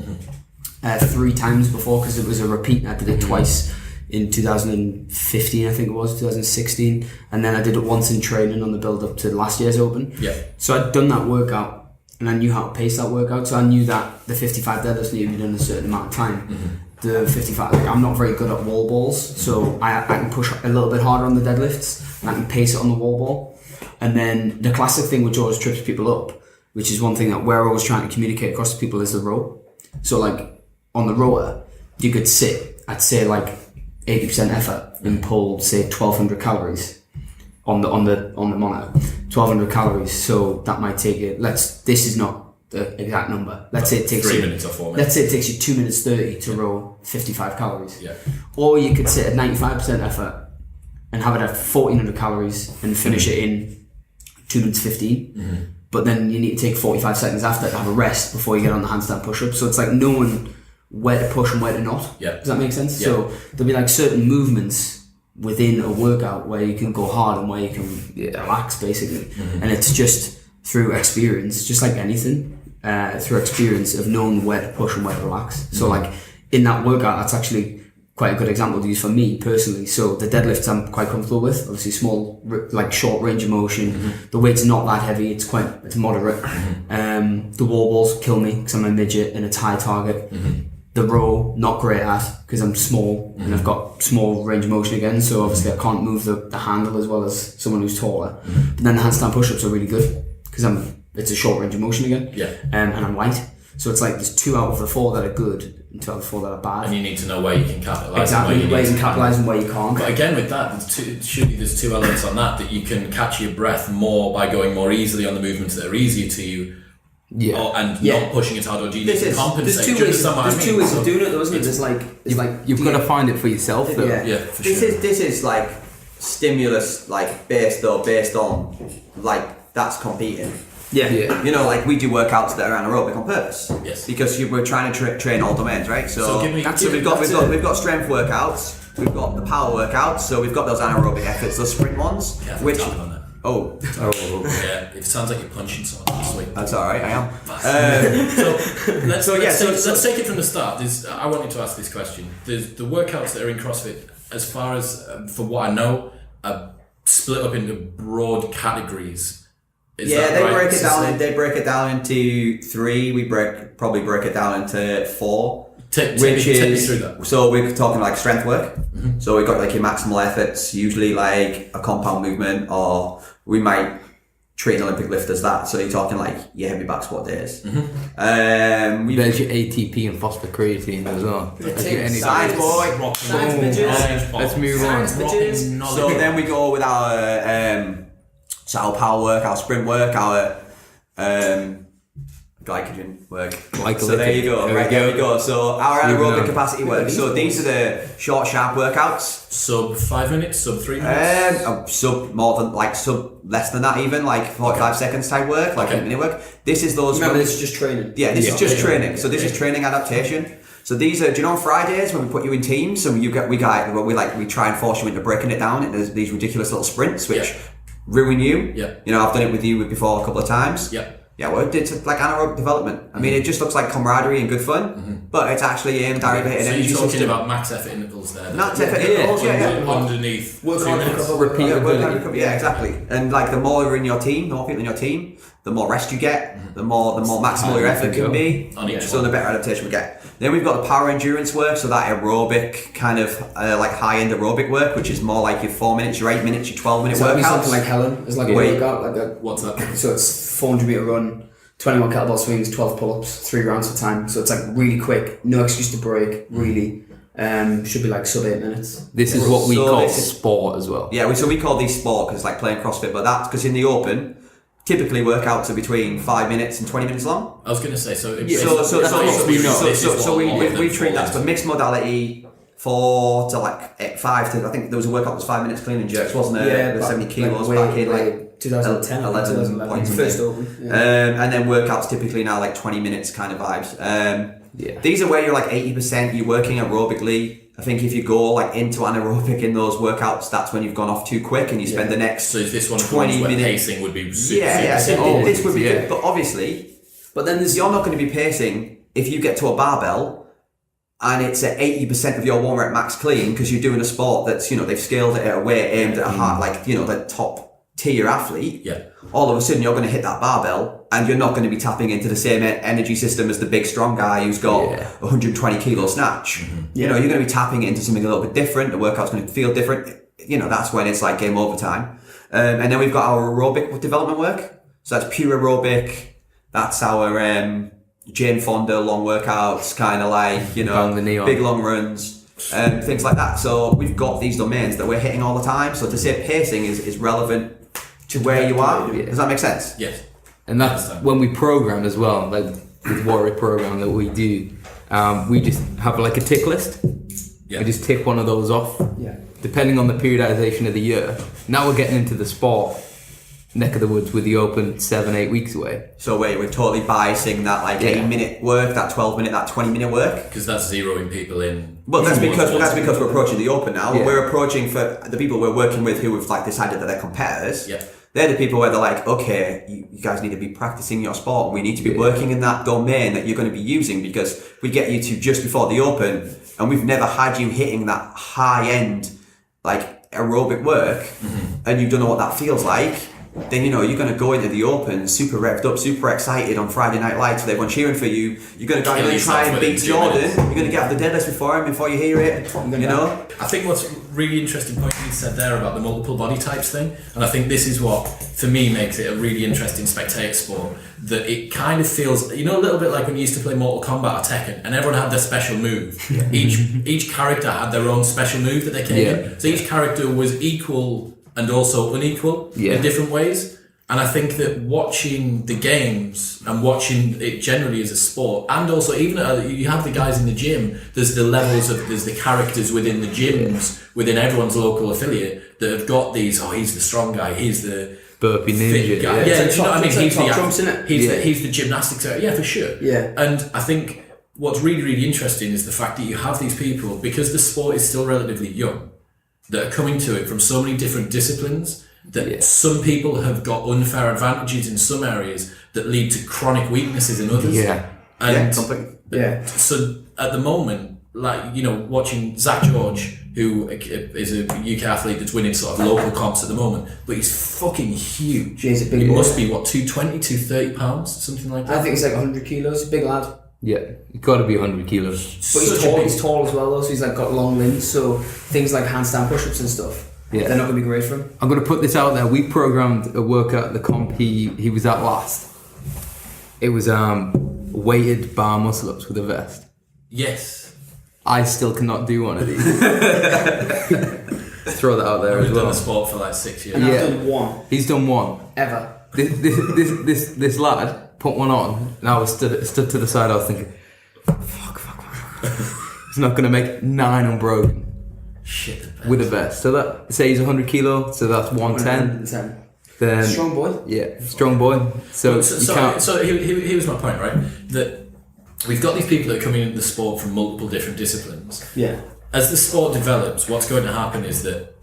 3 times before because it was a repeat. I did it twice in 2015, I think it was 2016, and then I did it once in training on the build up to last year's Open. Yeah. So I'd done that workout. And I knew how to pace that workout, so I knew that the 55 deadlifts needed to be done in a certain amount of time. The 55, I'm not very good at wall balls, so I can push a little bit harder on the deadlifts, and I can pace it on the wall ball. And then the classic thing which always trips people up, which is one thing that we're always trying to communicate across to people, is the row. So like on the rower, you could sit, I'd say like 80% effort and pull say 1200 calories. on the monitor, 1,200 calories. So that might take it. This is not the exact number. Let's say it takes 3 you, minutes or 4 minutes. Let's say it takes you 2 minutes 30 to row 55 calories. Yeah. Or you could sit at 95% effort and have it at 1,400 calories and finish it in 2 minutes 15. But then you need to take 45 seconds after to have a rest before you get on the handstand push-up. So it's like knowing where to push and where to not. Yeah. Does that make sense? Yeah. So there'll be like certain movements within a workout where you can go hard and where you can relax, basically. And it's just through experience, just like anything, through experience of knowing where to push and where to relax. So like in that workout, that's actually quite a good example to use for me personally. So the deadlifts I'm quite comfortable with, obviously small, like short range of motion. The weight's not that heavy, it's moderate. The wall balls kill me because I'm a midget and it's high target. The row, not great at because I'm small and I've got small range of motion again, so obviously I can't move the handle as well as someone who's taller. But then the handstand push-ups are really good because it's a short range of motion again. And I'm light. So it's like there's 2 out of the 4 that are good and 2 out of the 4 that are bad. And you need to know where you can capitalise. Exactly, where you can capitalise and where you can't. But again, with that, surely there's 2 elements on that you can catch your breath more by going more easily on the movements that are easier to you. Not pushing as hard, or do you need to compensate? There's 2 ways of doing it though, isn't it? You've got to find it for yourself though. Yeah, for sure. This is like stimulus, like based on like that's competing. Yeah. You know, like we do workouts that are anaerobic on purpose. Yes. Because we're trying to train all domains, right? So give me- we've got strength workouts, we've got the power workouts, so we've got those anaerobic efforts, those sprint ones, Careful which tapping on that. Yeah, it sounds like you're punching someone. Sweet. that's all right, I am. Let's take it from the start. I wanted to ask this question. There's the workouts that are in CrossFit, as far as for what I know, are split up into broad categories. Is that they right break to it down. say? They break it down into 3. We probably break it down into 4. Take me through that. So we're talking like strength work. So we've got like your maximal efforts, usually like a compound movement, or we might treat an Olympic lift as that. So you're talking like your heavy back squat days. There's your ATP and phosphocreatine as well. Science boy. Let's move on. So then we go with our power work, our sprint work, our glycogen work. So there you go. There we go. So our anaerobic capacity work. So these are the short, sharp workouts. Sub 5 minutes, sub 3 minutes. Sub less than that even, like 45 seconds type work, like a minute work. This is those. Remember, this is just training. Yeah, this is just training. So this is training adaptation. So these are, do you know on Fridays when we put you in teams and we try and force you into breaking it down into these ridiculous little sprints which ruin you. You know, I've done it with you before a couple of times. Yeah, well, it's like anaerobic development. I mean, it just looks like camaraderie and good fun, but it's actually aimed directly at an energy So you're talking system. about max effort intervals there. Max effort intervals, Underneath. Work 2 hard, minutes. repeat. Yeah, exactly. And like the more you're in your team, the more people in your team, the more rest you get, the more maximal your effort can be. On each So one. the better adaptation we get. Then we've got the power endurance work, so that aerobic kind of like high-end aerobic work, which is more like your 4 minutes, your 8 minutes, your 12-minute So it'd be workouts. something like Helen. It's like a Wait. workout, like a. What's that? So it's 400 meter run, 21 kettlebell swings, 12 pull-ups, 3 rounds of time. So it's like really quick, no excuse to break. Really, should be like sub 8 minutes. This is what we So call this is- sport as well. Yeah, so we call these sport because it's like playing CrossFit, but that's because in the open, typically workouts are between 5 minutes and 20 minutes long. I was going to say, so We treat that as a mixed modality 4 to like 5 to, I think there was a workout that was 5 minutes clean and jerks, wasn't there? With 70 kilos back in like 2010, 11 points. first open. And then workouts typically now like 20 minutes kind of vibes. These are where you're like 80%, you're working aerobically. I think if you go like into anaerobic in those workouts, that's when you've gone off too quick and you spend the next So this one 20 where minutes. pacing would be super, This would be good. But obviously, you're not going to be pacing if you get to a barbell and it's at 80% of your 1 rep max clean because you're doing a sport that's, you know, they've scaled it at a weight aimed at a heart, like, you know, the top tier athlete. All of a sudden you're going to hit that barbell and you're not going to be tapping into the same energy system as the big strong guy who's got 120 kilo snatch. You know, you're going to be tapping into something a little bit different. The workout's going to feel different. You know, that's when it's like game over time. And then we've got our aerobic development work. So that's pure aerobic. That's our Jane Fonda long workouts, kind of like, you know, big long runs. things like that. So we've got these domains that we're hitting all the time. So to say pacing is relevant to where you are. Does that make sense? Yes. And that's when we program as well, like with Warrior program that we do, we just have like a tick list. Yeah. We just tick one of those off. Yeah. Depending on the periodization of the year. Now we're getting into the sport neck of the woods with the Open 7-8 weeks away. So we're totally biasing that 8-minute work, that 12-minute, that 20-minute work. Because that's zeroing people in. Well, that's because we're approaching the Open now. Yeah. We're approaching for the people we're working with who have decided that they're competitors. Yeah. They're the people where they're like, okay, you guys need to be practicing your sport. We need to be working in that domain that you're going to be using, because we get you to just before the Open and we've never had you hitting that high end aerobic work, and you don't know what that feels like. Then you're going to go into the Open super revved up, super excited on Friday Night Lights with everyone cheering for you. You're going to try and beat Jordan. You're going to get up the deadlift before you hear it. I think what's really interesting point you said there about the multiple body types thing, and I think this is what for me makes it a really interesting spectator sport, that it kind of feels, a little bit like when you used to play Mortal Kombat or Tekken and everyone had their special move. Each character had their own special move that they came in. So each character was equal and also unequal in different ways. And I think that watching the games and watching it generally as a sport, and also even you have the guys in the gym, there's the characters within the gyms, within everyone's local affiliate that have got these, he's the strong guy, he's the burpee ninja. guy. Yeah, do you know what I mean? He's the gymnastics area. Yeah, for sure. Yeah. And I think what's really, really interesting is the fact that you have these people, because the sport is still relatively young, that are coming to it from so many different disciplines, that some people have got unfair advantages in some areas that lead to chronic weaknesses in others. So at the moment, watching Zach George, who is a UK athlete that's winning sort of local comps at the moment, but he's fucking huge. He's a big he boy. must be 220, 230 pounds, something like that. I think he's 100 kilos, big lad. Yeah, you've got to be 100 kilos. But he's tall as well though, so he's got long limbs, so things like handstand push-ups and stuff, they're not going to be great for him. I'm going to put this out there. We programmed a workout at the comp he was at last. It was weighted bar muscle-ups with a vest. Yes. I still cannot do one of these. Throw that out there as well. We've done the sport for 6 years. And I've done one. He's done one. Ever. This lad put one on, and I was stood to the side. I was thinking, fuck. He's not gonna make 9 unbroken. Shit. With a vest. So that, say he's 100 kilo, so that's 110. 110. Then strong boy. Yeah, strong boy. So here's my point, right? That we've got these people that are coming into the sport from multiple different disciplines. Yeah. As the sport develops, what's going to happen is that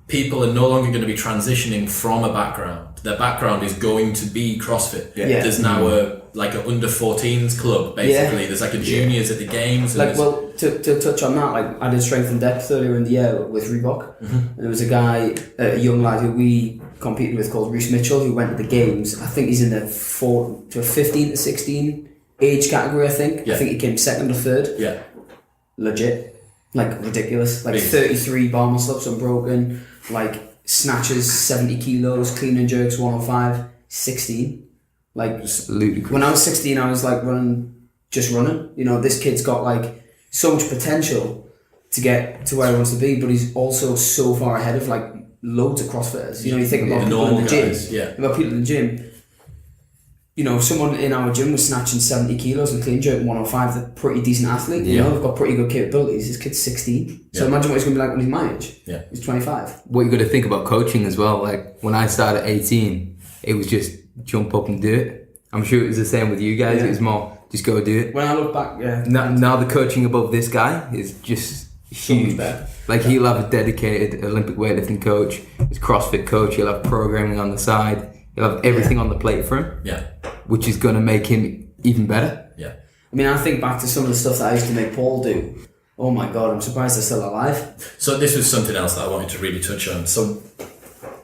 people are no longer going to be transitioning from a background. Their background is going to be CrossFit. Yeah. There's now a under 14s club, basically. There's a juniors at the games. And to touch on that, I did strength and depth earlier in the year with Reebok, and there was a guy, a young lad who we competed with called Reece Mitchell, who went to the games. I think he's in the 15 to 16 age category. I think he came second or third. Yeah, legit, ridiculous, 33 bar muscle ups unbroken, snatches 70 kilos, clean and jerks 105, 16. ludicrous. When I was 16, I was running. This kid's got so much potential to get to where he wants to be, but he's also so far ahead of loads of CrossFitters. You think about people in the gym. About people in the gym. If someone in our gym was snatching 70 kilos and clean jerk 105, they're a pretty decent athlete. They've got pretty good capabilities. This kid's 16. So imagine what he's going to be like when he's my age. Yeah. He's 25. What you got to think about coaching as well. When I started at 18, it was just jump up and do it. I'm sure it was the same with you guys. Yeah. It was more just go do it. When I look back, Now the coaching above this guy is just huge. He'll have a dedicated Olympic weightlifting coach, his CrossFit coach. He'll have programming on the side. He'll have everything on the plate for him. Yeah. Which is going to make him even better. Yeah. I think back to some of the stuff that I used to make Paul do. Oh my God, I'm surprised they're still alive. So this was something else that I wanted to really touch on. So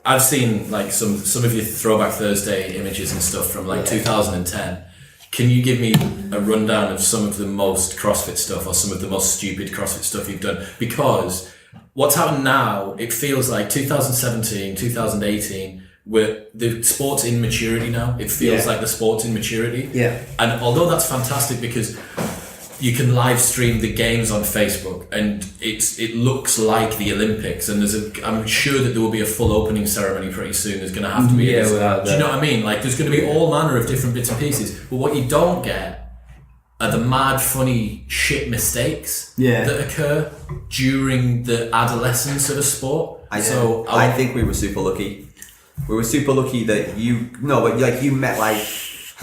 I've seen some of your Throwback Thursday images and stuff from 2010. Can you give me a rundown of some of the most CrossFit stuff or some of the most stupid CrossFit stuff you've done? Because what's happened now, it feels like 2017, 2018, where the sport's in maturity now. It feels like the sport's in maturity. Yeah. And although that's fantastic because you can live stream the games on Facebook, and it looks like the Olympics. And I'm sure that there will be a full opening ceremony pretty soon. There's going to have to be. Yeah, do without you know what I mean? Like, there's going to be all manner of different bits and pieces. But what you don't get are the mad, funny shit mistakes that occur during the adolescence of a sport. I think we were super lucky. We were super lucky that you met like.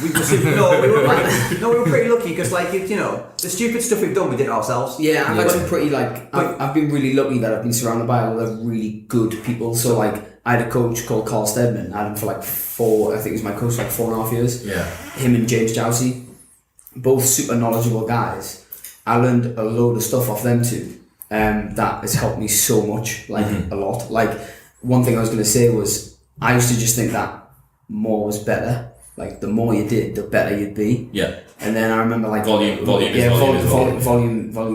We were pretty lucky because the stupid stuff we've done we did ourselves. Yeah, I've had some pretty I've been really lucky that I've been surrounded by a lot of really good people. So like I had a coach called Carl Stedman. I had him for like 4. I think he was my coach for like 4.5 years. Yeah. Him and James Jousey, both super knowledgeable guys. I learned a load of stuff off them too. That has helped me so much, a lot. Like one thing I was going to say was I used to just think that more was better. Like the more you did, the better you'd be. Yeah. And then I remember like volume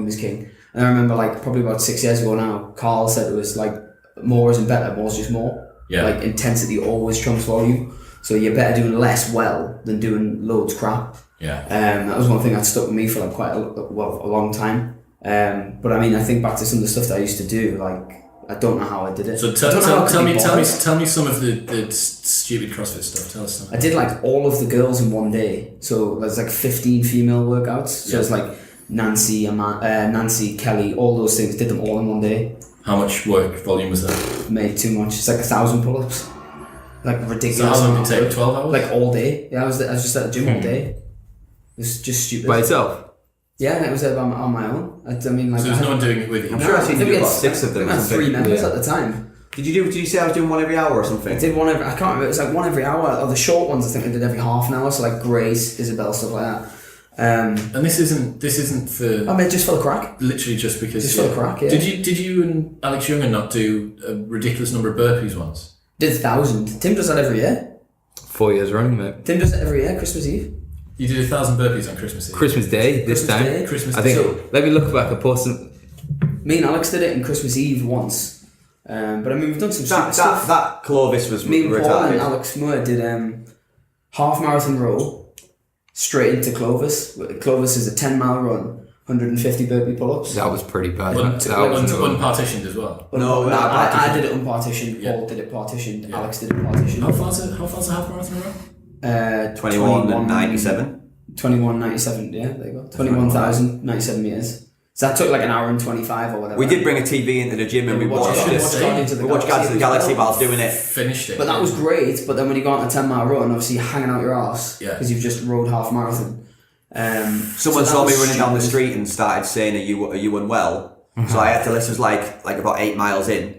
is king. And I remember like probably about 6 years ago now, Carl said it was like more isn't better, more's just more. Yeah. Like intensity always trumps volume. So you're better doing less well than doing loads crap. Yeah. That was one thing that stuck with me for like quite a long time. But I mean, I think back to some of the stuff that I used to do, like I don't know how I did it. So tell me some of the stupid CrossFit stuff. Tell us something. I did like all of the girls in one day. So there's like 15 female workouts. So it's like Nancy, Kelly, all those things. Did them all in one day. How much work volume was that? Made too much. It's like 1,000 pull-ups. Like ridiculous. So how long did it take? 12 hours? Like all day. Yeah, I was just at the gym all day. It was just stupid. By itself? Yeah, and it was on my own. I mean, like. So there's no one doing it with you? I'm sure I seen you do about 6 of them. I had 3 members at the time. Did you say I was doing one every hour or something? I did one every. I can't remember. It was like one every hour. Or the short ones, I think I did every half an hour. So like Grace, Isabel, stuff like that. And this isn't for. I mean, just for the crack. Literally just because. Just for the crack. Yeah. Did you and Alex Younger not do a ridiculous number of burpees once? Did 1,000. Tim does that every year. 4 years running, mate. Tim does it every year. Christmas Eve. You did 1,000 burpees on Christmas Eve. Christmas Day this time. Day. Christmas I Day. think. Let me look back. I posted. Me and Alex did it on Christmas Eve once. But I mean, we've done some stupid stuff. That Clovis was Me and Paul retarded. and Alex Moore did half marathon row straight into Clovis. Clovis is a 10-mile run, 150 burpee pull-ups. That was pretty bad. Unpartitioned as well. No, I did it unpartitioned. Yeah. Paul did it partitioned. Yeah. Alex did it partitioned. How far's a half marathon run? 21.97. 21.97. Yeah, there you go. 21,097 meters. So that took like an hour and 25 or whatever. We did bring a TV into the gym and we watched Guardians of the Galaxy whilst doing it. Finished it. But that was great. But then when you go on a 10-mile run, obviously you're hanging out your arse Yeah. because you've just rode half marathon. Someone saw me running down the street and started saying, "Are you unwell?" So I had to listen. Like about 8 miles in,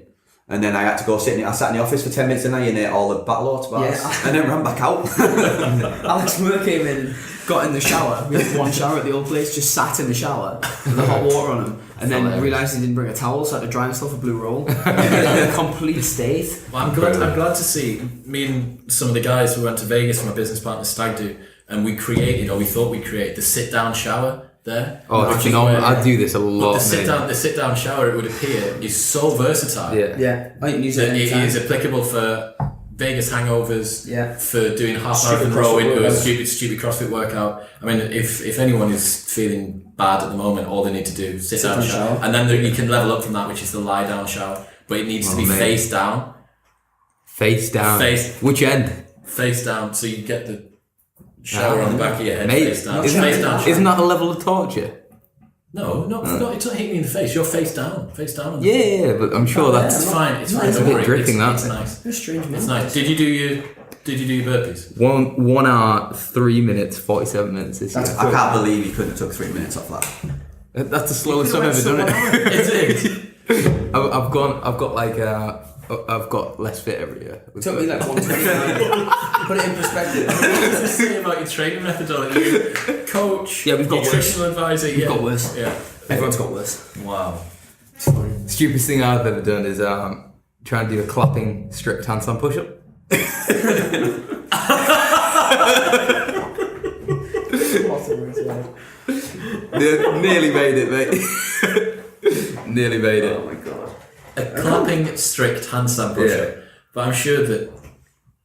and then I had to go sit. I sat in the office for 10 minutes and I urinate all the battle oats bars, and then ran back out. Alex Moore came in and got in the shower. We had one shower at the old place, just sat in the shower with the hot water on him, and then realised he didn't bring a towel, so I had to dry himself a blue roll. In a complete state. Well, I'm glad to see me and some of the guys who went to Vegas for my business partner Stag Do, and we thought we created the sit down shower there. Oh, it's phenomenal. I do this a lot. But the sit down shower, it would appear, is so versatile. Yeah. I can use it. It is applicable for Vegas hangovers, Yeah. for doing half Stupid marathon rowing, or a CrossFit stupid CrossFit workout. I mean, if anyone is feeling bad at the moment, all they need to do is sit down shower. And then you can level up from that, which is the lie down shower. But it needs to be face down. Face down. Which end? Face down, so you get the shower on the back of your head. Mate, face down. Isn't that a level of torture? No, it's not hitting me in the face. You're face down. Yeah, but I'm sure that's. It's fine. It's fine. It's a Don't bit worry. drifting, that. It's nice. You're a strange man. It's nice. Did you do your burpees? 1 hour, 3 minutes, 47 minutes this year. I can't believe you couldn't have took 3 minutes off that. That's the slowest I've ever done it. Is it? I've got less fit every year. It took me like 129. Put it in perspective. What's this thing about your training methodology? Coach, Yeah, we've got nutritional advisor. We've got worse. Yeah. Everyone's got worse. Wow. It's fine. Stupidest thing I've ever done is try and do a clapping strict handstand push-up. Nearly made it, mate. Nearly made it. Oh my god. A clapping strict handstand push-up. Yeah. But I'm sure that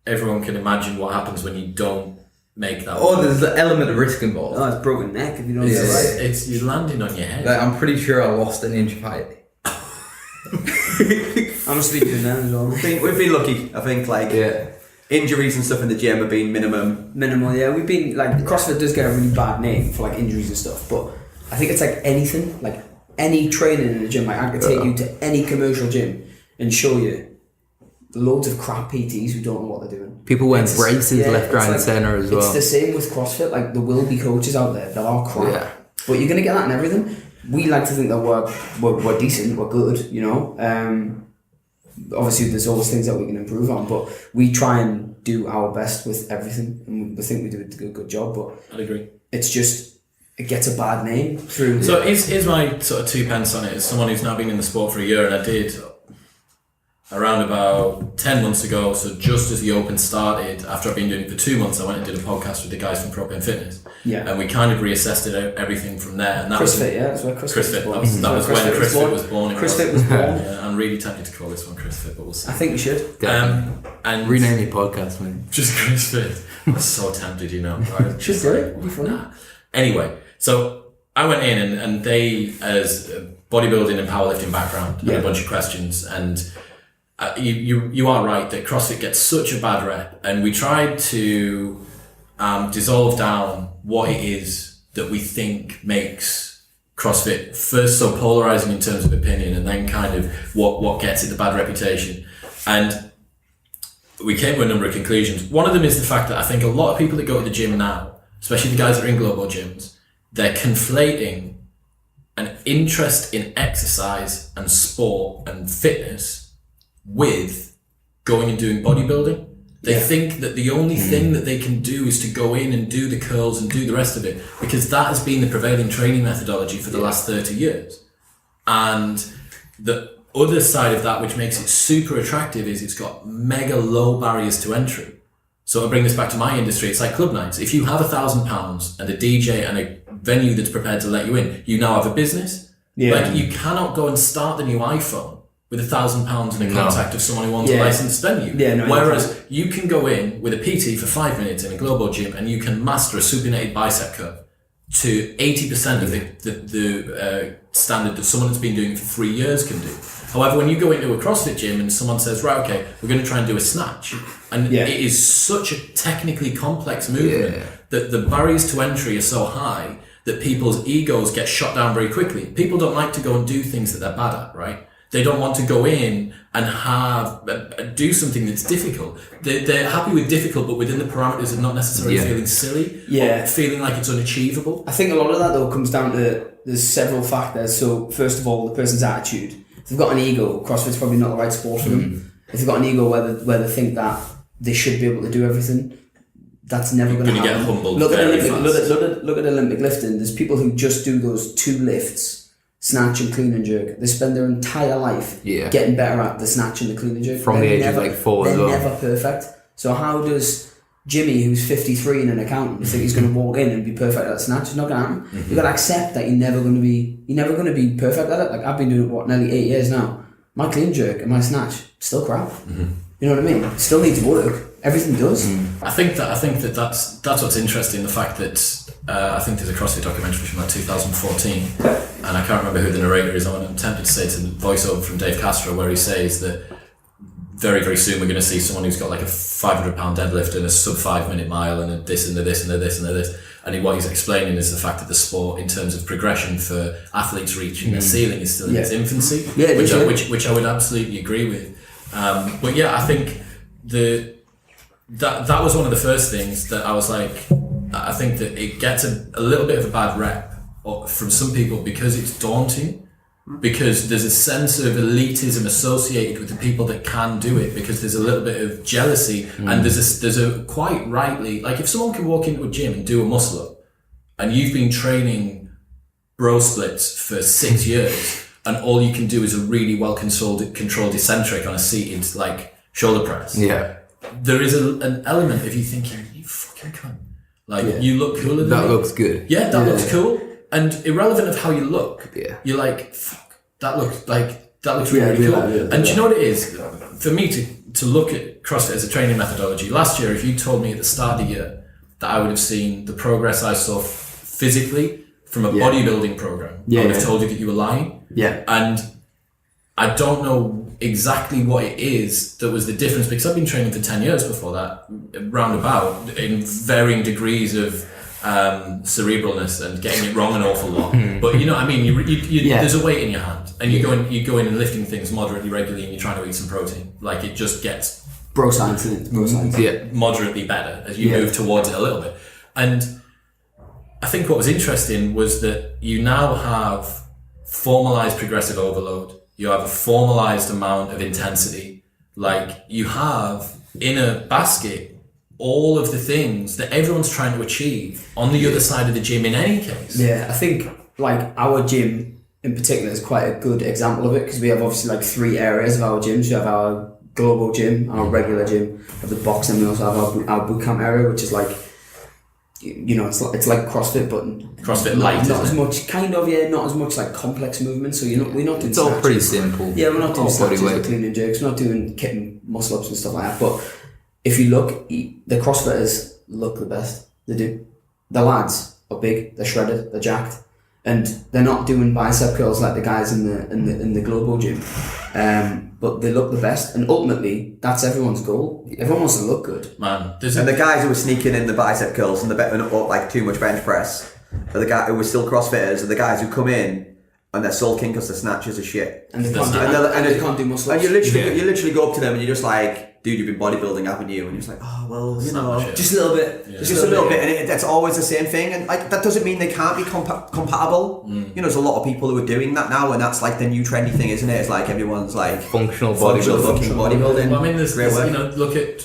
everyone can imagine what happens when you don't make that. Oh, there's the element of risk involved. Oh, it's broken neck if you don't get it right. It's you're landing on your head. Like, I'm pretty sure I lost an inch of height. I'm sleeping now as well. We've been lucky. I think injuries and stuff in the gym have been Minimal, yeah. We've been like CrossFit does get a really bad name for like injuries and stuff, but I think it's like anything, like any training in the gym. Like I could take you to any commercial gym and show you loads of crap PTs who don't know what they're doing. People wearing braces left, right, and centre as well. It's the same with CrossFit. Like there will be coaches out there that are crap, but you're gonna get that in everything. We like to think that we're decent, we're good, you know. Obviously, there's always things that we can improve on, but we try and do our best with everything, and we think we do a good job. But I'd agree. It's just it gets a bad name through. So here's my sort of 2 pence on it. As someone who's now been in the sport for a year, and I did around about 10 months ago, so just as the Open started, after I've been doing it for 2 months, I went and did a podcast with the guys from Pro Fitness. Yeah. And we kind of reassessed everything from there. And that CrossFit, that's where CrossFit was born. That was when CrossFit was born. CrossFit was born. Yeah, I'm really tempted to call this one CrossFit, but we'll see. I think we should. And rename your podcast, man. Just CrossFit. I'm so tempted, you know. Should do it. Be fun. Nah. Anyway, so I went in and they, as a bodybuilding and powerlifting background, had a bunch of questions, and you are right that CrossFit gets such a bad rep, and we tried to dissolve down what it is that we think makes CrossFit first so polarizing in terms of opinion, and then kind of what gets it the bad reputation. And we came to a number of conclusions. One of them is the fact that I think a lot of people that go to the gym now, especially the guys that are in global gyms, they're conflating an interest in exercise and sport and fitness with going and doing bodybuilding. They think that the only thing that they can do is to go in and do the curls and do the rest of it, because that has been the prevailing training methodology for the last 30 years. And the other side of that, which makes it super attractive, is it's got mega low barriers to entry. So I bring this back to my industry. It's like club nights. If you have £1,000 and a DJ and a venue that's prepared to let you in, you now have a business. Like you cannot go and start the new iPhone with £1,000 in a contact of someone who wants a licensed venue. Whereas you can go in with a PT for 5 minutes in a global gym and you can master a supinated bicep curve to 80% of the standard that someone that's been doing it for 3 years can do. However, when you go into a CrossFit gym and someone says, right, okay, we're going to try and do a snatch, and it is such a technically complex movement that the barriers to entry are so high that people's egos get shot down very quickly. People don't like to go and do things that they're bad at, right? They don't want to go in and do something that's difficult. They're happy with difficult, but within the parameters of not necessarily feeling silly or feeling like it's unachievable. I think a lot of that, though, comes down to there's several factors. So, first of all, the person's attitude. If they've got an ego, CrossFit's probably not the right sport for them. If they've got an ego where they think that they should be able to do everything, that's never going to happen. Get humbled. Look at Olympic lifting. There's people who just do those 2 lifts. Snatch and clean and jerk. They spend their entire life getting better at the snatch and the clean and jerk. From the age of like 4 as well. They're never perfect. So how does Jimmy, who's 53 and an accountant, think he's going to walk in and be perfect at the snatch? It's not going to happen. You've got to accept that you're never going to be perfect at it. Like I've been doing it nearly 8 years now. My clean jerk and my snatch still crap. You know what I mean? It still needs work. Everything does. I think that's what's interesting. The fact that I think there's a CrossFit documentary from like 2014, and I can't remember who the narrator is on. I'm tempted to say it's a voiceover from Dave Castro, where he says that very, very soon we're going to see someone who's got like a 500-pound deadlift and a sub 5 minute mile and a this and a this and a this and a this. And what he's explaining is the fact that the sport, in terms of progression for athletes reaching their ceiling, is still in its infancy, which I would absolutely agree with. But yeah, I think that was one of the first things that I was like, I think that it gets a little bit of a bad rep from some people because it's daunting, because there's a sense of elitism associated with the people that can do it, because there's a little bit of jealousy, and there's a quite rightly, like if someone can walk into a gym and do a muscle up, and you've been training bro splits for 6 years, and all you can do is a really well controlled eccentric on a seated like shoulder press. There is an element of you thinking, you fucking cunt. Like, you look cooler than that me. looks good. Yeah, that looks cool. And irrelevant of how you look, you're like, fuck, that looks really cool. And do you know what it is? For me to look at CrossFit as a training methodology, last year, if you told me at the start of the year that I would have seen the progress I saw physically from a bodybuilding program, I would have told you that you were lying. Yeah. And I don't know exactly what it is that was the difference, because I've been training for 10 years before that, roundabout, in varying degrees of cerebralness and getting it wrong an awful lot. But you know what I mean? There's a weight in your hand, and you go in and lifting things moderately regularly, and you're trying to eat some protein. Like, it just gets Bro science, isn't it? Bro science. moderately better as you move towards it a little bit. And I think what was interesting was that you now have formalized progressive overload. You have a formalized amount of intensity. Like, you have in a basket all of the things that everyone's trying to achieve on the other side of the gym in any case. Yeah, I think like our gym in particular is quite a good example of it, because we have obviously like 3 areas of our gyms. We have our global gym, our regular gym, we have the box, and we also have our boot camp area, which is like, you know, it's like CrossFit, but CrossFit light, not as isn't it? much, kind of, not as much like complex movements. So we're not doing It's all snatches. pretty simple. Yeah, we're not doing All snatches body or weight. clean and jerks. We're not doing kicking muscle ups and stuff like that. But if you look, the CrossFitters look the best. They do. The lads are big. They're shredded. They're jacked, and they're not doing bicep curls like the guys in the global gym. But they look the best, and ultimately, that's everyone's goal. Everyone wants to look good. Man, And the guys who were sneaking in the bicep curls and like too much bench press, are the guy who were still CrossFitters, are the guys who come in and they're sulking because the snatches are shit. And they can't do, they can't do muscle And ups. you literally go up to them and you're just like, dude, you've been bodybuilding, haven't you? And you're just like, oh well, you know, Just a little bit. just a little bit, and that's always the same thing. And like, that doesn't mean they can't be compatible. You know, there's a lot of people who are doing that now, and that's like the new trendy thing, isn't it? It's like everyone's like Functional functional bodybuilding. fucking bodybuilding. Well, I mean, there's Great work. you know, look at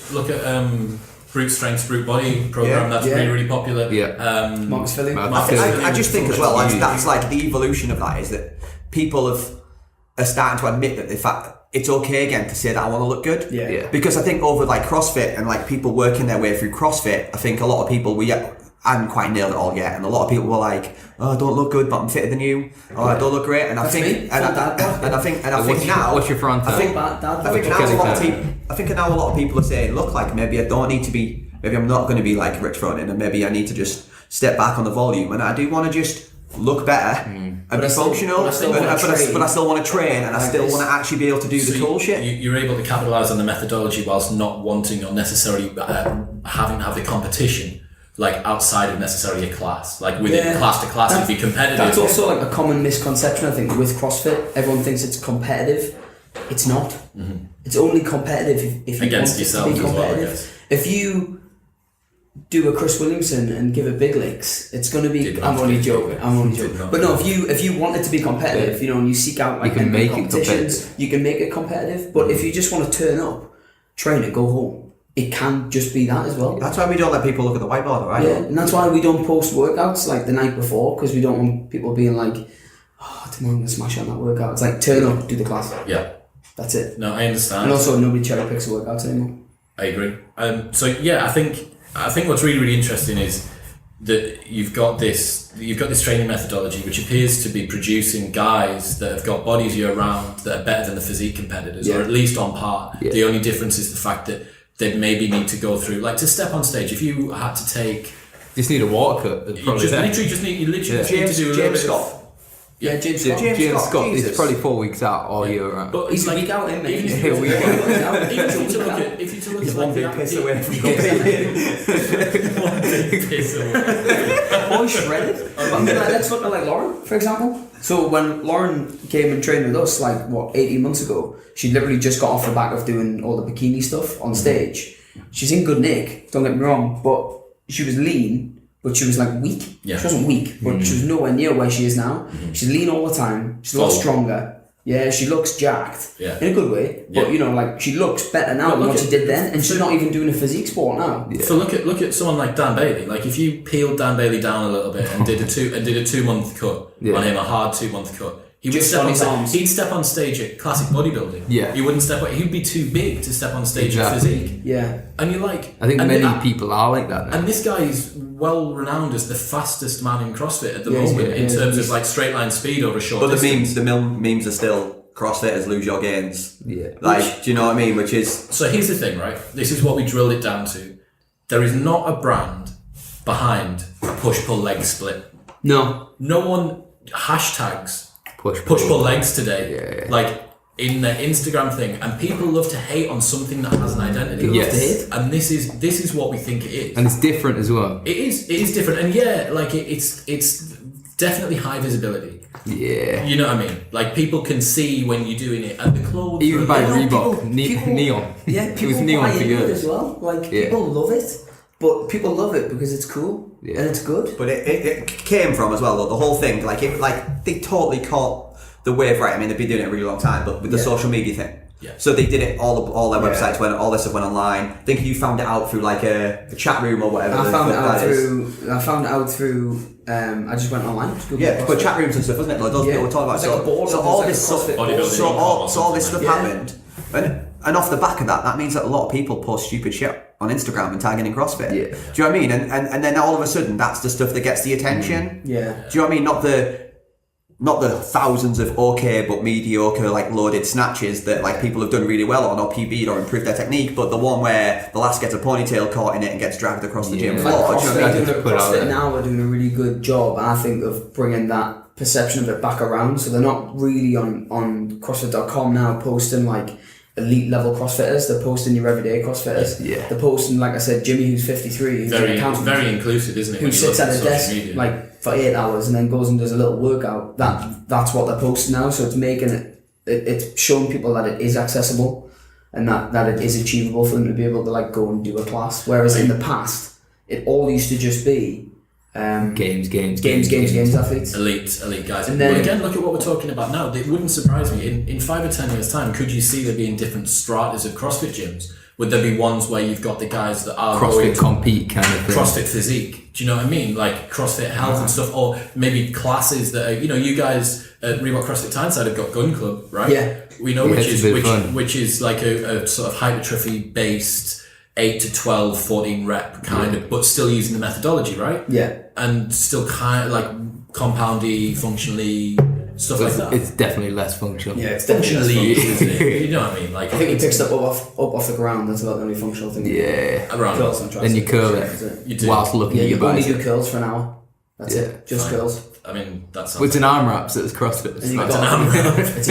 Brute Strengths, Brute Body program. That's really popular. Yeah. Marcus Philly. I just think as well, that's like the evolution of that is that people are starting to admit that the fact it's okay again to say that I want to look good. Yeah. Because I think over like CrossFit and like people working their way through CrossFit, I think a lot of people I hadn't quite nailed it all yet, and a lot of people were like, "Oh, I don't look good, but I'm fitter than you. Oh, I don't look great." And I think now, What's your front I think end? I think now a lot of people. I think now a lot of people are saying, "Look, like maybe I don't need to be. Maybe I'm not going to be like rich fronting, and maybe I need to just step back on the volume, and I do want to just look better and be functional, but I still want to train, and I still want to actually be able to do the cool shit." You're able to capitalise on the methodology whilst not wanting or necessarily having to have the competition like outside of necessarily a class. Like within class to class, it'd be competitive. That's also like a common misconception, I think, with CrossFit. Everyone thinks it's competitive. It's not. It's only competitive if you Against want yourself it to be as well, I competitive. guess. If you do a Chris Williamson and give a big licks, it's going to be. Did I'm not only do joking. it. I'm only Did joking. not But do no, it. if you want it to be competitive, you know, and you seek out like You can make it competitions, competitive. you can make it competitive. But if you just want to turn up, train it, go home, it can just be that as well. That's why we don't let people look at the whiteboard, right? Yeah, and that's why we don't post workouts like the night before, because we don't want people being like, "Oh, tomorrow I'm gonna smash on that workout." It's like turn up, do the class. Yeah. That's it. No, I understand. And also, nobody cherry picks the workouts anymore. I agree. So yeah, I think what's really interesting is that you've got this training methodology which appears to be producing guys that have got bodies year round that are better than the physique competitors, or at least on par. Yeah. The only difference is the fact that they maybe need to go through, like, to step on stage. If you had to take, Just need a water cut. you literally just need to do a little James bit Scott. of. Yeah, James Scott. James Scott, He's Jesus. probably 4 weeks out all year round. But He's it's a like, week out, isn't he? even if Yeah, you we are. even if you look at, if you look He's at one like big the piss away from competing. one big piss away. Boy shredded. I mean, like, let's look at like Lauren, for example. So when Lauren came and trained with us, like 18 months ago, she literally just got off the back of doing all the bikini stuff on stage. She's in good nick, don't get me wrong, but she was lean, but she was like weak. Yeah. She wasn't weak, but she was nowhere near where she is now. She's lean all the time. She's a lot Full. stronger. Yeah, she looks jacked. Yeah. In a good way. But Yeah. you know, like she looks better now But than look what at- she did then, and she's not even doing a physique sport now. So look at someone like Dan Bailey. Like, if you peeled Dan Bailey down a little bit and did a 2-month cut on him, a hard 2-month cut, he would Just step on on his stage. arms. He'd step on stage at classic bodybuilding. Yeah. He wouldn't step. He'd be too big to step on stage Exactly. at physique. Yeah. And you're like, I think and many the- people are like that now. And this guy is well renowned as the fastest man in CrossFit at the Yeah, he's moment good, in yeah. terms of like straight line speed over a short But distance. the memes are still CrossFitters lose your gains. Yeah. Like, do you know what I mean? Which is So here's the thing, right? This is what we drilled it down to. There is not a brand behind a push-pull leg split. No. No one hashtags Push pull legs today. Yeah. Like in their Instagram thing, and people love to hate on something that has an identity. Yes. And this is what we think it is. And it's different as well. It is different, and yeah, like it's definitely high visibility. Yeah. You know what I mean? Like people can see when you're doing it, and the clothes. Even by Reebok, people- neon. Yeah, It was people neon buy for into it years. as well. Like Yeah. people love it, but people love it because it's cool Yeah. and it's good. But it came from as well, though, the whole thing, like they totally caught the wave right. I mean, they've been doing it a really long time, but with the social media thing. Yeah. So they did it, all their websites went, all this stuff went online. I think you found it out through like a chat room or whatever. I found it out that is. through. I just went online. to Google Yeah, but CrossFit. chat rooms and stuff, wasn't it? Like those people were talking about. It's like a board, So it's all like this a stuff, CrossFit board. so all this stuff Yeah. happened, and off the back of that, that means that a lot of people post stupid shit on Instagram and tagging in CrossFit. Yeah. Do you know what I mean? And then all of a sudden, that's the stuff that gets the attention. Yeah. Do you know what I mean? Not the thousands of okay but mediocre like loaded snatches that like people have done really well on or PB'd or improved their technique, but the one where the lass gets a ponytail caught in it and gets dragged across the gym Yeah. floor. Like Do you know what I mean? CrossFit now are doing a really good job, I think, of bringing that perception of it back around. So they're not really on CrossFit.com now posting like elite level CrossFitters. They're posting your everyday CrossFitters. Yeah. They're posting, like I said, Jimmy, who's 53, who's an Very accountant, very inclusive, isn't it? who when you sits look at a social desk media? like for 8 hours and then goes and does a little workout. That's what they're posting now. So it's making it's showing people that it is accessible and that it is achievable for them to be able to like go and do a class. Whereas in the past, it all used to just be Games athletes. elite guys. And then- but again, look at what we're talking about now. It wouldn't surprise me in 5 or 10 years' time. Could you see there being different stratas of CrossFit gyms? Would there be ones where you've got the guys that are going CrossFit compete kind of thing. CrossFit physique? Do you know what I mean? Like CrossFit health and stuff, or maybe classes that are, you guys at Reebok CrossFit Tyneside have got Gun Club, right? Yeah. We know Yeah, which it's a bit is fun. which is like a sort of hypertrophy based 8 to 12, 14 rep kind of, but still using the methodology, right? Yeah. And still kind of like compoundy, functionally, stuff like that. It's definitely less functional. Yeah, it's Functionally, definitely. isn't it? You know what I mean? Like I think he picks up off the ground. That's about the only functional thing. Yeah. around. Curls and Then you curl That's it You do. whilst looking Yeah, at you your only bicep. do curls for an hour. That's Yeah. it. Just Fine. curls. I mean, that's Well, it's an arm wrap, so it's CrossFit. It's And not you've an got- arm wrap. It's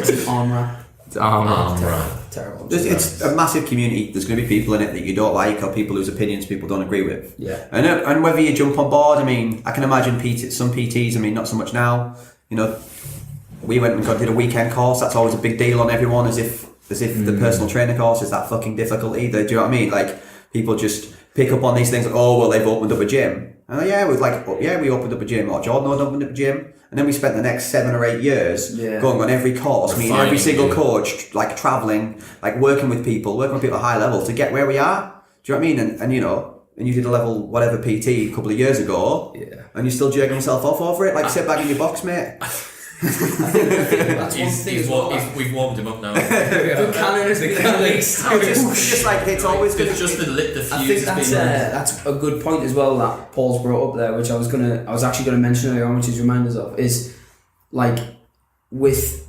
an arm wrap. It's arm wrap. right. Terrible. It's a massive community. There's going to be people in it that you don't like or people whose opinions people don't agree with. Yeah. And whether you jump on board, I mean, I can imagine some PTs, I mean, not so much now. We went and did a weekend course. That's always a big deal on everyone, as if the personal trainer course is that fucking difficult either. Do you know what I mean? Like, people just pick up on these things like, oh, well, they've opened up a gym. And we opened up a gym, or Jordan opened up a gym. And then we spent the next 7 or 8 years going on every course, meeting every single coach, like traveling, like working with people at high level to get where we are. Do you know what I mean? And you did a level whatever PT a couple of years ago, and you're still jerking yourself off over it. Like, sit back in your box, mate. That's one thing as well. We've warmed him up now. The cannon is the cannon. It's just like it's always going It's just the fuse I think has been. that's a good point as well that Paul's brought up there, which I was actually going to mention earlier on, which is reminders of, is like with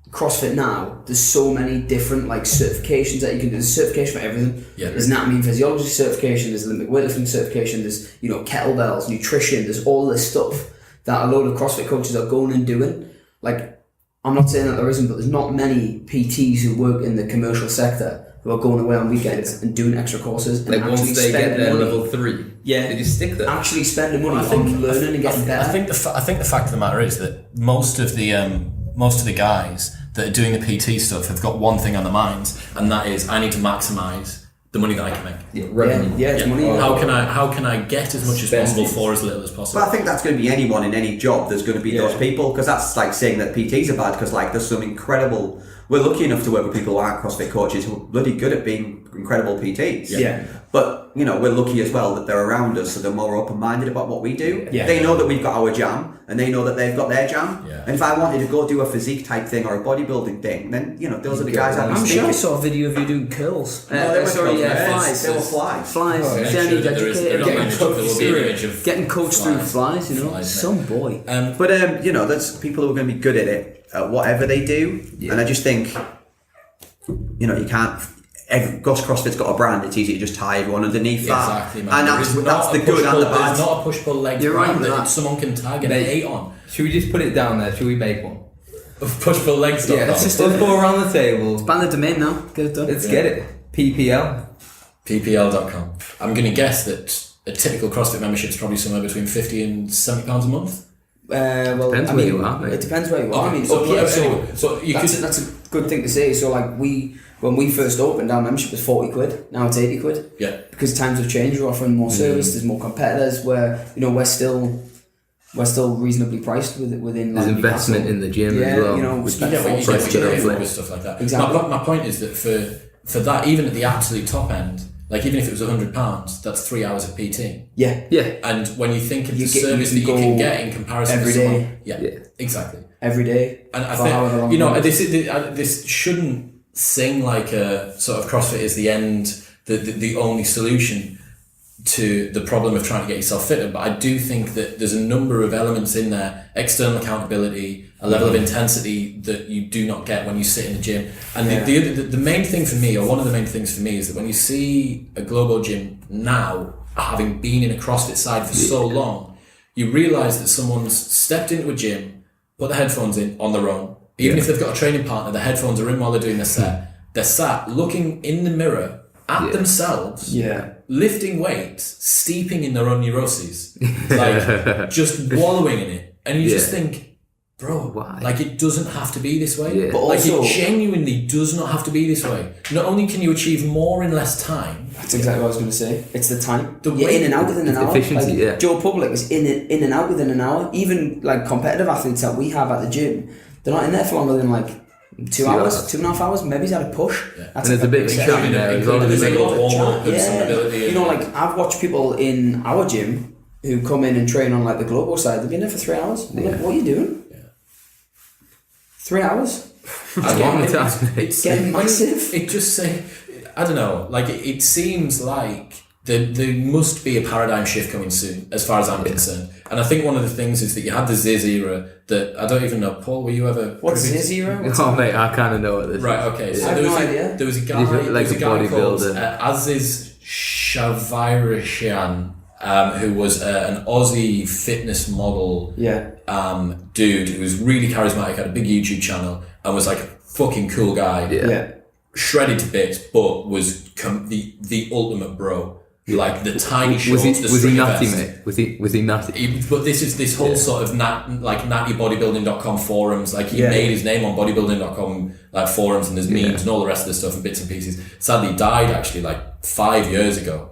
CrossFit now, there's so many different like certifications that you can do. There's certification for everything. Yeah. There's anatomy and physiology certification, there's Olympic weightlifting certification, there's kettlebells, nutrition, there's all this stuff that a load of CrossFit coaches are going and doing. Like, I'm not saying that there isn't, but there's not many PTs who work in the commercial sector who are going away on weekends and doing extra courses and Like, actually once they get spending their money. level 3, Yeah. they just stick there. Actually spending money on learning and getting better. I think the fact of the matter is that most of the guys that are doing the PT stuff have got one thing on their minds, and that is, I need to maximise the money that I can make. Yeah, revenue. It's money. How can I get as much as possible for as little as possible? But I think that's going to be anyone in any job. There's going to be those people, because that's like saying that PTs are bad, because like there's some incredible. We're lucky enough to work with people who aren't CrossFit coaches who are bloody good at being incredible PTs. Yeah. But we're lucky as well that they're around us, so they're more open-minded about what we do. Yeah. They know that we've got our jam, and they know that they've got their jam. Yeah. And if I wanted to go do a physique type thing or a bodybuilding thing, then those are the guys I'd be I'm speaking. sure I saw a video of you doing curls. No, they were flies. They were flies. Flies. I'm Jenny sure that there is educated. an image, there will be an image of Getting coached through flies, Flies, Some boy. But there's people who are going to be good at it, at whatever they do, and I just think, you can't. CrossFit's got a brand, it's easy to just tie everyone underneath that. Exactly, man. And that's the good and the bad. There's not a push-pull legs You're right brand with that that. someone can tag and hate on. Should we just put it down there? Should we make one? Push-pull legs. Yeah, let's go around the table. Ban the domain now. Get it done. Let's get it. PPL. PPL.com. I'm going to guess that a typical CrossFit membership is probably somewhere between £50 and £70 a month. Well, Depends where you are, mate. It depends where you are. Okay, I mean, so you that's a good thing to say. So like when we first opened, our membership was 40 quid. Now it's 80 quid. Yeah. Because times have changed. We're offering more service. There's more competitors. Where we're still reasonably priced within. There's like, investment Newcastle. in the gym Yeah, as well. you know, we which spend Yeah, well, you price get get what up you pay with. for stuff like that. Exactly. My point is that for that, even at the absolute top end, like even if it was £100, that's 3 hours of PT. Yeah. Yeah. And when you think of You the get- service that you you can can go get in comparison every to someone, day. yeah, exactly. Every day. And I for however long think, you know, it is. this shouldn't sing like a sort of CrossFit is the end, the only solution to the problem of trying to get yourself fitter. But I do think that there's a number of elements in there: external accountability, a level of intensity that you do not get when you sit in the gym. And the main thing for me, or one of the main things for me, is that when you see a global gym now, having been in a CrossFit side for so long, you realise that someone's stepped into a gym, put the headphones in on their own. Even if they've got a training partner, the headphones are in while they're doing their set. They're sat looking in the mirror at themselves, lifting weights, steeping in their own neuroses, like just wallowing in it. And you just think, bro, Why? like it doesn't have to be this way. Yeah. But Like also- it genuinely does not have to be this way. Not only can you achieve more in less time, That's exactly what I was going to say. It's the time. The You're way- in and out within an hour. efficiency, Like, yeah. Joe Public is in and out within an hour. Even like competitive athletes that we have at the gym, they're not in there for longer than like 2 hours, 2.5 hours. Maybe he's had a push. That's And there's a bit of big chat in there as well. There's isn't a there? lot of warm-up and some Yeah. ability. You know, like I've watched people in our gym who come in and train on like the global side. They've been there for 3 hours. I'm like, what are you doing? 3 hours? That's a long time. It's Getting massive. It just say, I don't know. Like it seems like there must be a paradigm shift coming soon, as far as I'm concerned. And I think one of the things is that you had the Ziz era that I don't even know. Paul, were you ever? What's privy to- Ziz era? Oh mate, I kind of know what this is. Right. Okay. So I have there was no a, idea. There was a guy. He's like there was a a guy called bodybuilder. Aziz Shavarashian, who was an Aussie fitness model. Yeah. Dude who was really charismatic, had a big YouTube channel, and was like a fucking cool guy. Yeah. Shredded to bits, but was the ultimate bro. Like the tiny shorts, Was the he stringer nutty, vest. mate? Was he nutty? But this whole sort of nattybodybuilding.com forums, like he Yeah. made his name on bodybuilding.com like forums, and there's memes and all the rest of the stuff and bits and pieces. Sadly died actually like 5 years ago.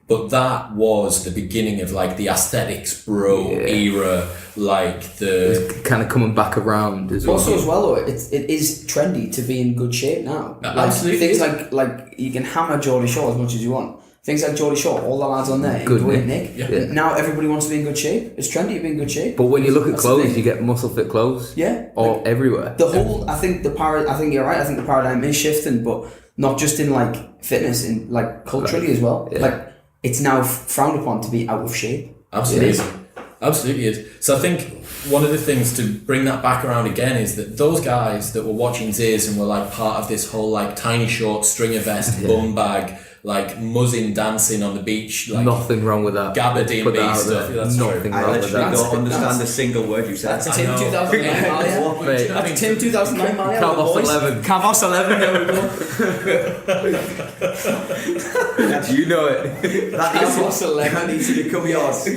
But that was the beginning of like the aesthetics bro era, like the Kind of coming back around as well. Also, as well, though, it is trendy to be in good shape now. Like, Absolutely. Things like you can hammer Geordie Shore as much as you want. Things like Geordie Shore, all the lads on there, Good, great Nick. Nick. Yeah. Now everybody wants to be in good shape. It's trendy to be in good shape. But when you look at That's the clothes, thing. you get muscle fit clothes. Yeah. All everywhere. The whole, I think you're right. I think the paradigm is shifting, but not just in like fitness, in like culturally as well. Yeah. Like it's now frowned upon to be out of shape. Absolutely. Absolutely is. So I think one of the things to bring that back around again is that those guys that were watching Ziz and were like part of this whole like tiny short stringer vest bum bag, like muzzing dancing on the beach, like Nothing wrong with that. Gabba Let's put D&B that out stuff. there. That's Nothing true. I wrong with literally that. don't understand That's- a single word you said. That's a I Tim know. 2009 Malia. Mate, That's a Tim 2009 Malia. Calvos 11. Calvos 11, there we go. You know it. Calvos 11. That needs to become yours.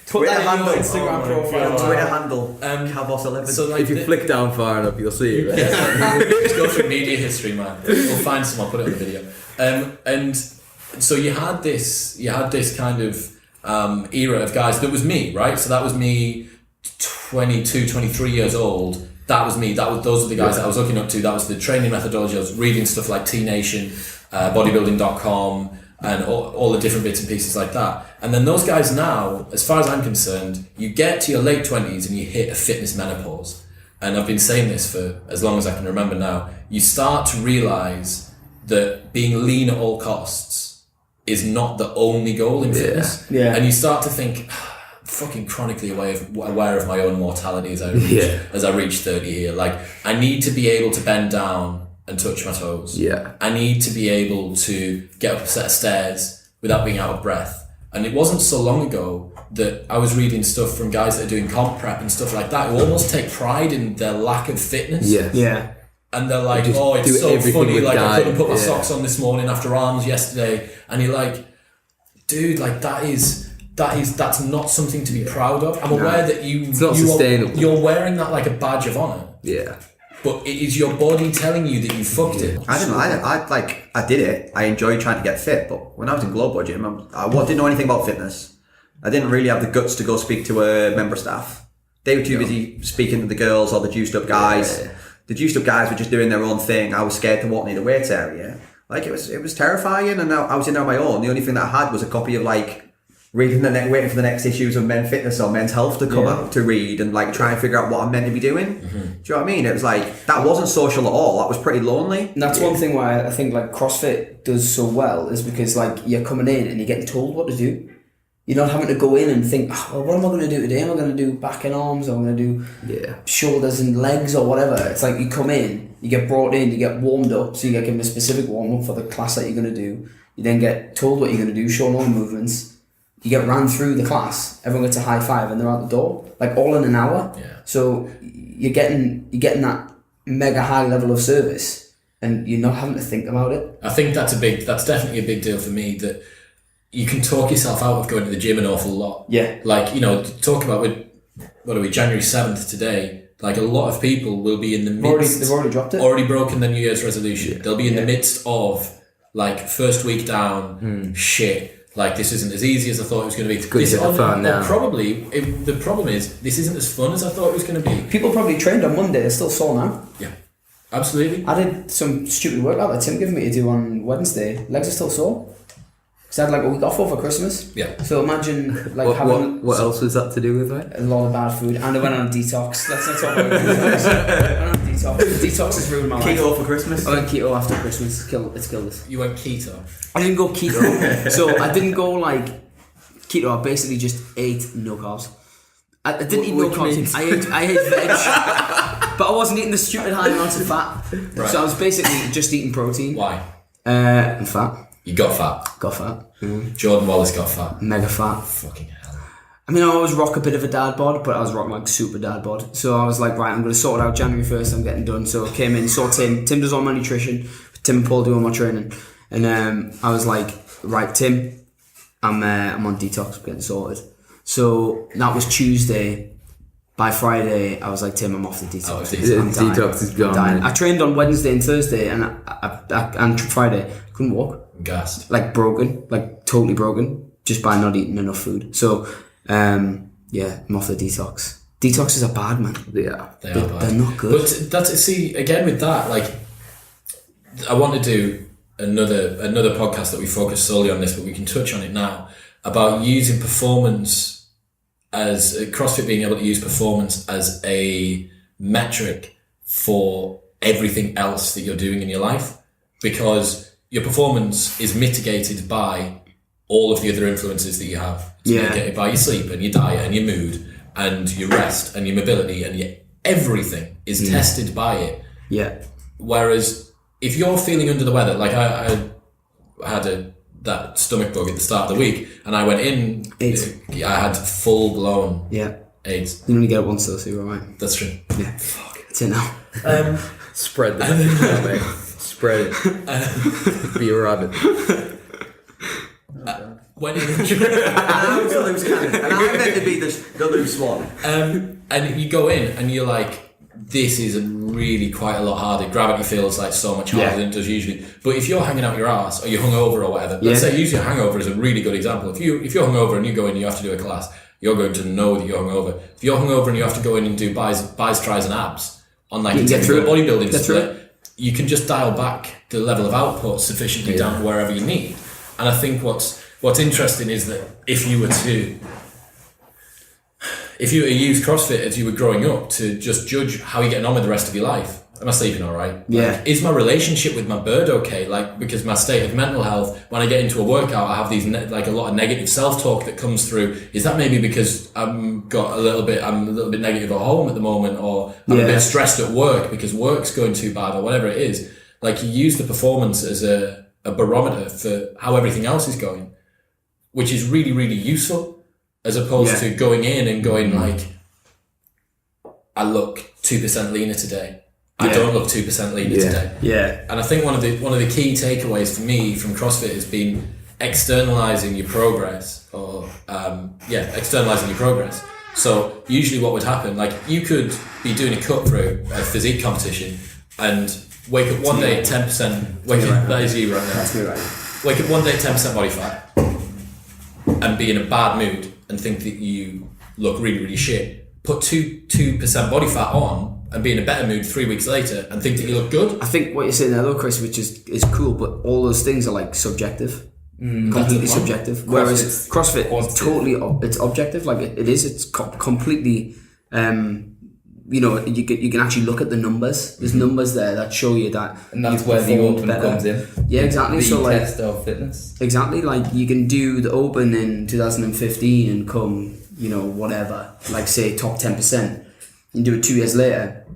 Put that in handle. your Instagram profile. Twitter handle. Calvos11. So like If you flick down far enough, you'll see it. Right? just go through media history, man. We'll find some. I'll put it on the video. And so you had this kind of era of guys. That was me, right? So that was me, 22, 23 years old. That was me. Those are the guys that I was looking up to. That was the training methodology. I was reading stuff like T Nation, bodybuilding.com, and all the different bits and pieces like that. And then those guys now, as far as I'm concerned, you get to your late 20s and you hit a fitness menopause. And I've been saying this for as long as I can remember now. You start to realise that being lean at all costs is not the only goal in fitness. Yeah. And you start to think, fucking chronically aware of my own mortality as I reach 30 here. Like, I need to be able to bend down and touch my toes. Yeah. I need to be able to get up a set of stairs without being out of breath. And it wasn't so long ago that I was reading stuff from guys that are doing comp prep and stuff like that who almost take pride in their lack of fitness. Yeah. And they're like, Just oh, it's do so everything funny, with like I couldn't guide, put my yeah. socks on this morning after arms yesterday. And you're like, dude, like that's not something to be proud of. I'm aware that It's not sustainable. you're wearing that like a badge of honour. Yeah. But it is your body telling you that you fucked it. I don't know. I did it. I enjoyed trying to get fit, but when I was in Global Gym, I didn't know anything about fitness. I didn't really have the guts to go speak to a member staff. They were too busy speaking to the girls or the juiced up guys. Yeah. The juiced up guys were just doing their own thing. I was scared to walk near the weights area. Like it was terrifying, and I was in there on my own. The only thing that I had was a copy of like reading waiting for the next issues of Men's Fitness or Men's Health to come out to read and like try and figure out what I'm meant to be doing. Do you know what I mean? It was like that wasn't social at all. That was pretty lonely. And that's one thing why I think like CrossFit does so well is because like you're coming in and you're getting told what to do. You're not having to go in and think, oh, well, what am I going to do today? Am I going to do back and arms? Or am I going to do shoulders and legs or whatever? It's like you come in, you get brought in, you get warmed up, so you get given a specific warm up for the class that you're going to do. You then get told what you're going to do, shown all the movements. You get ran through the class, everyone gets a high five and they're out the door, like all in an hour. Yeah. So you're getting that mega high level of service and you're not having to think about it. I think that's definitely a big deal for me, that you can talk yourself out of going to the gym an awful lot. Yeah. Like, talk about January 7th today, like a lot of people will be in the midst... They've already dropped it. Already broken their New Year's resolution. Yeah. They'll be in the midst of, like, first week down, shit. Like, this isn't as easy as I thought it was going to be. It's good to get fun now. Probably, the problem is, this isn't as fun as I thought it was going to be. People probably trained on Monday, they're still sore now. Yeah, absolutely. I did some stupid workout that Tim gave me to do on Wednesday. Legs are still sore. Because I had like a week off over Christmas. Yeah. So imagine like what else was that to do with it? A lot of bad food. And I went on a detox. Let's not talk about detox. I went on a detox. Detox has ruined my life. Keto for Christmas. I went keto after Christmas. It's killed us. You went keto? I didn't go keto. So I didn't go like keto. I basically just ate no carbs. I didn't eat no carbs. I ate veg. But I wasn't eating the stupid high amounts of fat. Right. So I was basically just eating protein. Why? And fat. You got fat? Got fat. Mm. Jordan Wallace got fat? Mega fat. Fucking hell. I mean, I always rock a bit of a dad bod, but I was rocking like super dad bod. So I was like, right, I'm going to sort it out January 1st, I'm getting done. So I came in, saw Tim. Tim does all my nutrition. Tim and Paul do all my training. And I was like, right, Tim, I'm on detox, I'm getting sorted. So that was Tuesday. By Friday, I was like, Tim, I'm off the detox. Detox is gone. I trained on Wednesday and Thursday, and and Friday, couldn't walk. Gassed. Like broken, like totally broken, just by not eating enough food. So, I'm off the detox. Detoxes are bad, man. Yeah, they are bad. They're not good. But see again with that, like, I want to do another podcast that we focus solely on this, but we can touch on it now, about using performance as CrossFit being able to use performance as a metric for everything else that you're doing in your life, because your performance is mitigated by all of the other influences that you have. It's mitigated by your sleep and your diet and your mood and your rest and your mobility, and everything is tested by it. Yeah. Whereas if you're feeling under the weather, like I had that stomach bug at the start of the week, and I went in. AIDS. I had full blown AIDS. You only get it once though, so you're alright. That's true. Yeah. Fuck. It's in now. Spread that, mate. Spread it. Be a rabbit. Went in. I was the loose cannon, and I meant to be the loose one. And you go in, and you're like, this is really quite a lot harder. Gravity feels like so much harder than it does usually. But if you're hanging out your ass, or you're hungover or whatever, let's say use your hangover as a really good example. If you're hungover and you go in and you have to do a class, you're going to know that you're hungover. If you're hungover and you have to go in and do buys, tries and abs on like a typical bodybuilding split, you can just dial back the level of output sufficiently down to wherever you need. And I think what's interesting is that if you were to use CrossFit as you were growing up to just judge how you're getting on with the rest of your life. Am I sleeping all right? Yeah. Like, is my relationship with my bird okay? Like, because my state of mental health, when I get into a workout, I have these like a lot of negative self-talk that comes through. Is that maybe because I'm a little bit negative at home at the moment, or I'm a bit stressed at work because work's going too bad, or whatever it is? Like you use the performance as a barometer for how everything else is going, which is really, really useful, as opposed to going in and going like, I look 2% leaner today. I don't look 2% leaner today. Yeah. And I think one of the key takeaways for me from CrossFit has been externalizing your progress, or externalizing your progress. So usually what would happen, like you could be doing a cut through a physique competition and wake up one day 10%, that is you right now. That's me right now. Wake up one day 10% body fat and be in a bad mood and think that you look really, really shit. Put 2% body fat on and be in a better mood 3 weeks later and think that you look good. I think what you're saying there though, Chris, which is cool, but all those things are like subjective. Completely subjective. Whereas CrossFit is totally it's objective. Like it is. It's completely. You can actually look at the numbers. There's numbers there that show you that, and that's where the open comes in. Yeah, exactly. The so test of fitness. Exactly. Like you can do the open in 2015 and come, whatever. Like say top 10%. You do it 2 years later.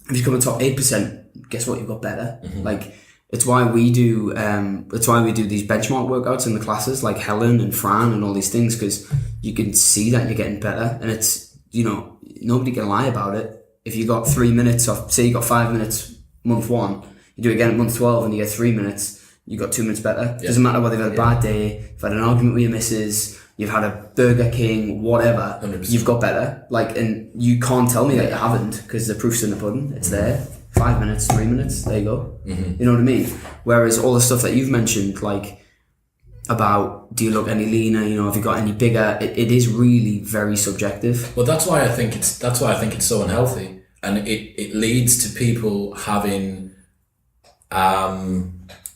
If you come in top 8%, guess what? You've got better. Like. It's why we do. These benchmark workouts in the classes, like Helen and Fran and all these things, because you can see that you're getting better, and it's nobody can lie about it. If you got 3 minutes of, say you got 5 minutes month 1, you do it again at month 12 and you get 3 minutes, you got 2 minutes better. Yeah. Doesn't matter whether you've had a bad day, you've had an argument with your missus, you've had a Burger King, whatever, 100%. You've got better. Like, and you can't tell me that you haven't, because the proof's in the pudding. It's there. 5 minutes, 3 minutes, there you go. You know what I mean? Whereas all the stuff that you've mentioned, like about do you look any leaner, have you got any bigger, it is really very subjective. Well, that's why I think it's so unhealthy, and it leads to people having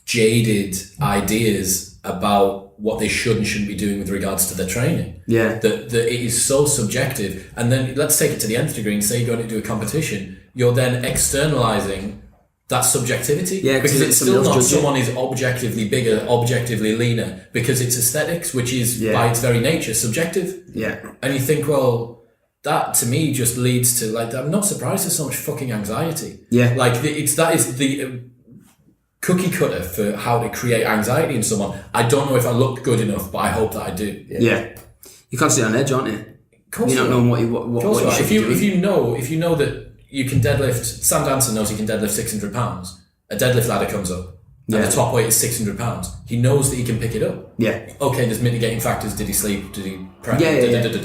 jaded ideas about what they should and shouldn't be doing with regards to their training. Yeah. That it is so subjective. And then let's take it to the nth degree and say you're going to do a competition, you're then externalizing that subjectivity. Yeah, because it's still not judging. someone is objectively bigger, objectively leaner, because it's aesthetics, which is by its very nature subjective. Yeah. And you think, well, that to me just leads to, like, I'm not surprised there's so much fucking anxiety. Yeah. Like that is the cookie cutter for how to create anxiety in someone. I don't know if I look good enough, but I hope that I do. Yeah. You can't sit on edge, aren't you? You're not knowing what you should be doing. If you know that you can deadlift, Sam Danson knows he can deadlift 600 pounds. A deadlift ladder comes up, and the top weight is 600 pounds. He knows that he can pick it up. Yeah. Okay, there's mitigating factors. Did he sleep? Did he prep? Yeah.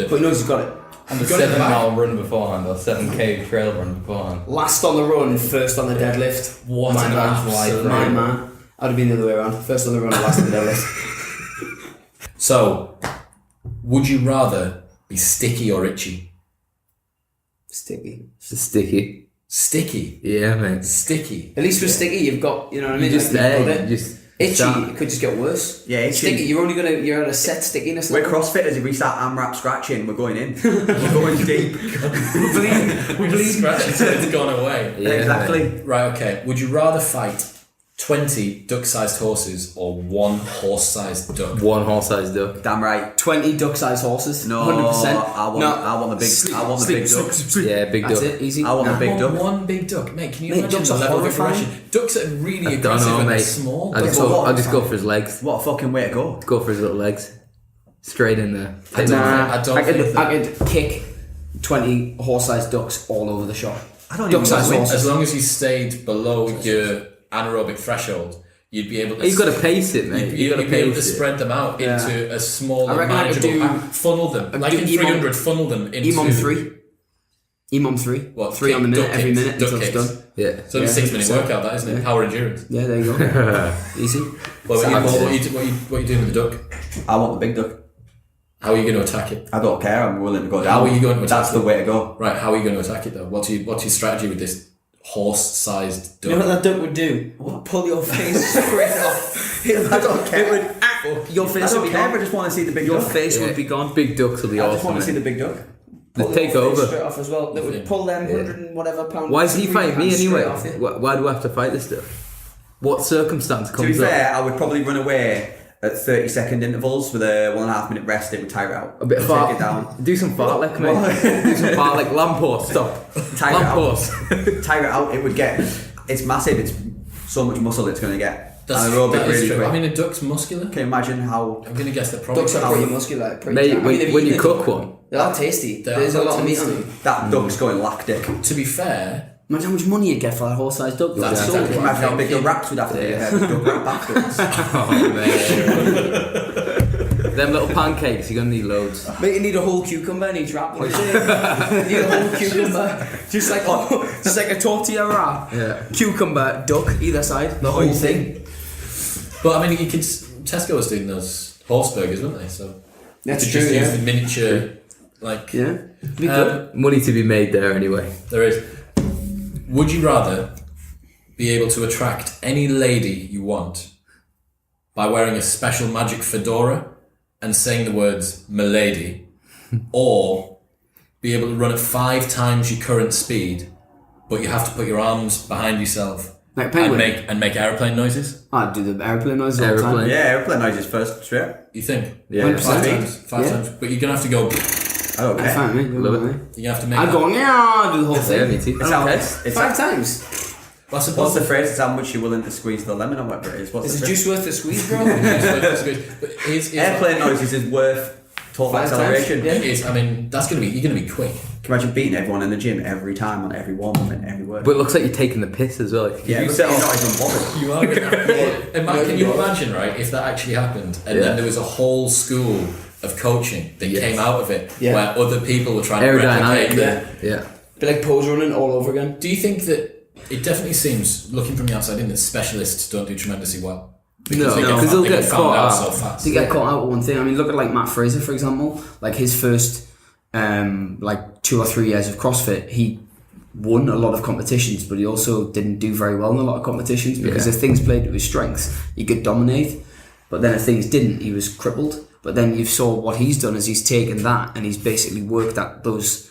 But he knows he's got it. And the 7 mile run beforehand, or 7K trail run beforehand. Last on the run, first on the deadlift. What my an man. absolute My man. I'd have been the other way around. First on the run, last on the deadlift. So, would you rather be sticky or itchy? Sticky. Sticky. Sticky. Yeah, mate. Sticky. At least with sticky, you've got, you know what I mean? Just like, you've got there. it. Just Itchy, start. it could just get worse. Yeah, itchy. Sticky, you're at a set stickiness We're level. CrossFitters. If we start AMRAP scratching, we're going in. We're going deep. We bleed scratch until it's gone away. Yeah, Exactly. mate. Right, okay. Would you rather fight 20 duck-sized horses or 1 horse-sized duck? 1 horse-sized duck. Damn right. 20 duck-sized horses. No, 100%. I want the big duck. Yeah, big That's duck. it, easy. I want the big duck. One big duck. Mate, can you Mate, imagine ducks the are level of horrifying. aggression? Ducks are really I don't aggressive know, when they're mate. small. I'll just go for his legs. What a fucking way to go. Go for his little legs. Straight in there. I don't I could kick 20 horse-sized ducks all over the shop. I don't even Duck-sized know. horses. As long as you stayed below your anaerobic threshold, you'd be able to... You've got to pace it, mate. You'd be able to pace it. spread them out into a smaller, I reckon I could manageable... do- funnel them. Like in do 300, funnel them into... EMOM 3. EMOM 3. What, 3 on the minute, duck every kicks, minute duck until it's kicks. done. Yeah. So it's a 6 minute 100%. workout, that, isn't it? Power endurance. Yeah, there you go. Easy. What are you doing with the duck? I want the big duck. How are you going to attack it? I don't care. I'm willing to go down. How are you going to attack That's the way to go. Right, how are you going to attack it though? What's your strategy with this horse-sized duck? You know what that duck would do? Pull your face straight off. I don't care. Your I face would don't be care. I gone. just want to see the big Your duck. face would be gone. Big ducks will be I just awesome, want to see mate. the big duck. They take Your face over. straight off as well. They would pull them 100 and whatever pound. Why does he fight me anyway? Straight off you. Why do I have to fight this stuff? What circumstance To be comes up? fair, I would probably run away at 30-second intervals with a 1.5 minute rest. It would tire it out. A bit of Take fart. it down. Do some fartlek, mate. Do some fartlek. Lamppost, stop. Tire it out. Lamppost. Tire it out. It would get. It's massive. It's so much muscle it's going to get. That's Anaerobic that is really true. quick. I mean, a duck's muscular. Can you imagine how? I'm gonna guess they're probably. Ducks are pretty muscular. Pretty Mate, I mean, when you they're cook one, they're tasty. They are There's a lot of meat tasty. on them. That duck's going lactic. To be fair, Imagine how much money you get for that horse-sized duck. That's so exactly good. right. Imagine how big the wraps would have to be. Duck wrap bastards. oh man, them little pancakes, you're gonna need loads. Mate, you need a whole cucumber in each wrap. You need a whole cucumber. Just like a tortilla wrap. Yeah. Cucumber, duck, either side. The whole thing. but I mean, you could. Tesco was doing those horse burgers, weren't they? So That's you true, just use yeah. the miniature, like Yeah. Be good. Money to be made there anyway. there is. Would you rather be able to attract any lady you want by wearing a special magic fedora and saying the words "milady," or be able to run at 5 times your current speed, but you have to put your arms behind yourself Like a and penguin. make airplane noises? I'd do the airplane noise all the time. Aeroplane. Yeah, airplane noises first straight. You think? Yeah, 100%. 5 speed. times. 5 Yeah. times. But you're gonna have to go. I don't That's care. fine, mate. Love it. Mate. You're gonna have to make. I'd that- go, yeah, do the whole Yeah, thing. me too. It's how, Okay. it's 5 times. Well, I suppose What's the phrase? It's how much you're willing to squeeze the lemon on whatever it is. What's Is the the phrase? juice worth the squeeze, bro? But here's Airplane noises is worth total 5 times? acceleration. Yeah. It is. I mean, you're gonna be quick. Can you imagine beating everyone in the gym every time on every warm up and every word? But it looks like you're taking the piss as well. Yeah, You but set you're off- not even bothered. You are. Can you imagine, right? If that actually happened, and Yeah. then there was a whole school of coaching that Yes. came out of it, Yeah. where other people were trying to aerodynamic. replicate. Yeah. Be like pose running all over again. Do you think that it definitely seems, looking from the outside in, that specialists don't do tremendously well? No, they because they'll get found caught out out. so fast. To get caught out with one thing. I mean, look at like Matt Fraser, for example. Like his first, like 2 or 3 years of CrossFit, he won a lot of competitions, but he also didn't do very well in a lot of competitions because if things played to his strengths, he could dominate. But then if things didn't, he was crippled. But then you saw what he's done is he's taken that and he's basically worked at those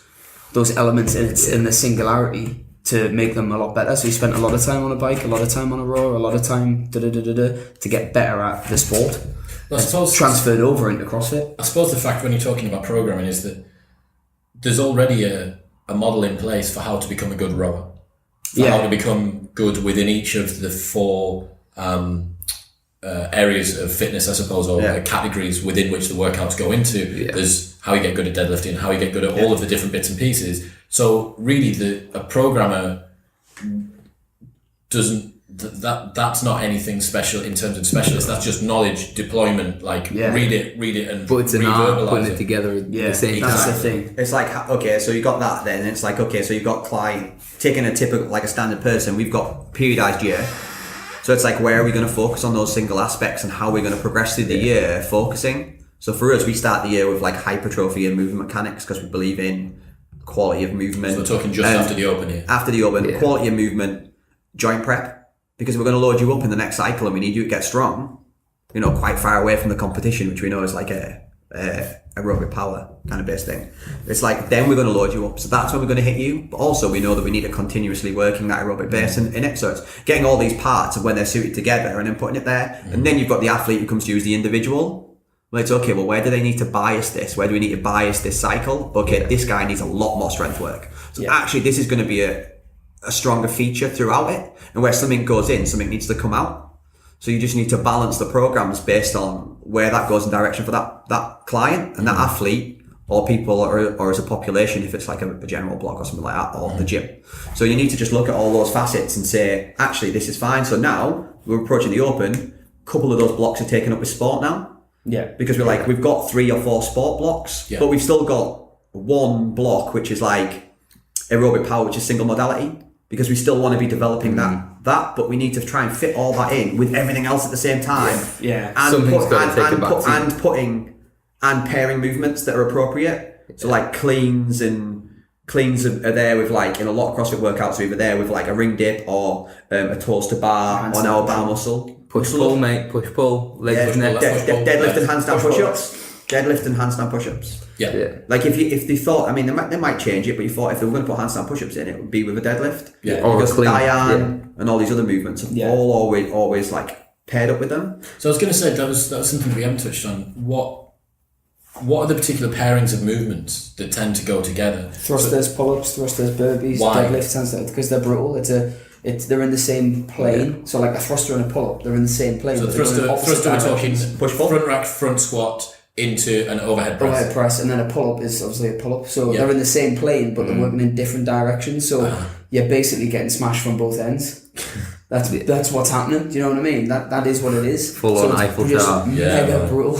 elements in the singularity to make them a lot better. So he spent a lot of time on a bike, a lot of time on a rower, a lot of time to get better at the sport. Well, I suppose Transferred over into CrossFit. I suppose the fact when you're talking about programming is that there's already a model in place for how to become a good rower, for how to become good within each of the 4 areas of fitness, I suppose, or categories within which the workouts go into. Yeah. There's how you get good at deadlifting, how you get good at all of the different bits and pieces. So really, a programmer doesn't. That's not anything special in terms of specialist. That's just knowledge deployment. Like read it, and But it's an art reverbalize putting it together at the same That's time. the thing. It's like, okay, so you got that then. It's like, okay, so you've got client, taking a typical, like a standard person, we've got periodized year. So it's like, where are we going to focus on those single aspects and how we're going to progress through the year focusing? So for us, we start the year with like hypertrophy and movement mechanics because we believe in quality of movement. So we're talking just after the open here. After the open, quality of movement, joint prep, because we're going to load you up in the next cycle and we need you to get strong, quite far away from the competition, which we know is like a aerobic power kind of based thing. It's like, then we're going to load you up. So that's when we're going to hit you. But also we know that we need to continuously working that aerobic base in it. So it's getting all these parts of when they're suited together and then putting it there. And then you've got the athlete who comes to you as the individual. Well, it's okay, well, where do they need to bias this? Where do we need to bias this cycle? Okay, this guy needs a lot more strength work. So actually this is going to be a stronger feature throughout it, and where something goes in, something needs to come out. So you just need to balance the programs based on where that goes in direction for that client and that athlete or people or as a population, if it's like a general block or something like that, or the gym. So you need to just look at all those facets and say, actually, this is fine. So now we're approaching the open, a couple of those blocks are taken up with sport now. Yeah. Because we're like, we've got 3 or 4 sport blocks, but we've still got one block, which is like aerobic power, which is single modality. Because we still want to be developing that, but we need to try and fit all that in with everything else at the same time. Yeah. And pairing movements that are appropriate. So like cleans are there with like, in a lot of CrossFit workouts, we're either there with like a ring dip or a toes to bar on our bar muscle. Push pull, mate. Push pull. Legs and Deadlift and handstand push-ups. Deadlift and handstand push-ups. Yeah. Like if they thought, I mean, they might change it, but you thought if they were going to put handstand push-ups in, it would be with a deadlift. Yeah. Or a Because clean. Diane and all these other movements have all always like paired up with them. So I was going to say that was something we haven't touched on. What are the particular pairings of movements that tend to go together? Thrusters, pull-ups, thrusters, burpees, Why? deadlifts, handstands, because they're brutal. It's a they're in the same plane. So like a thruster and a pull-up, they're in the same plane. So but they're going in opposite thruster we're talking directions. Push-pull? front rack, front squat into an overhead press. Overhead press, and then a pull-up is obviously a pull-up. So Yeah. they're in the same plane, but they're working in different directions. So you're basically getting smashed from both ends. That's what's happening. Do you know what I mean? That is what it is. Full so on it's Eiffel just Tower. Yeah, mega man. brutal.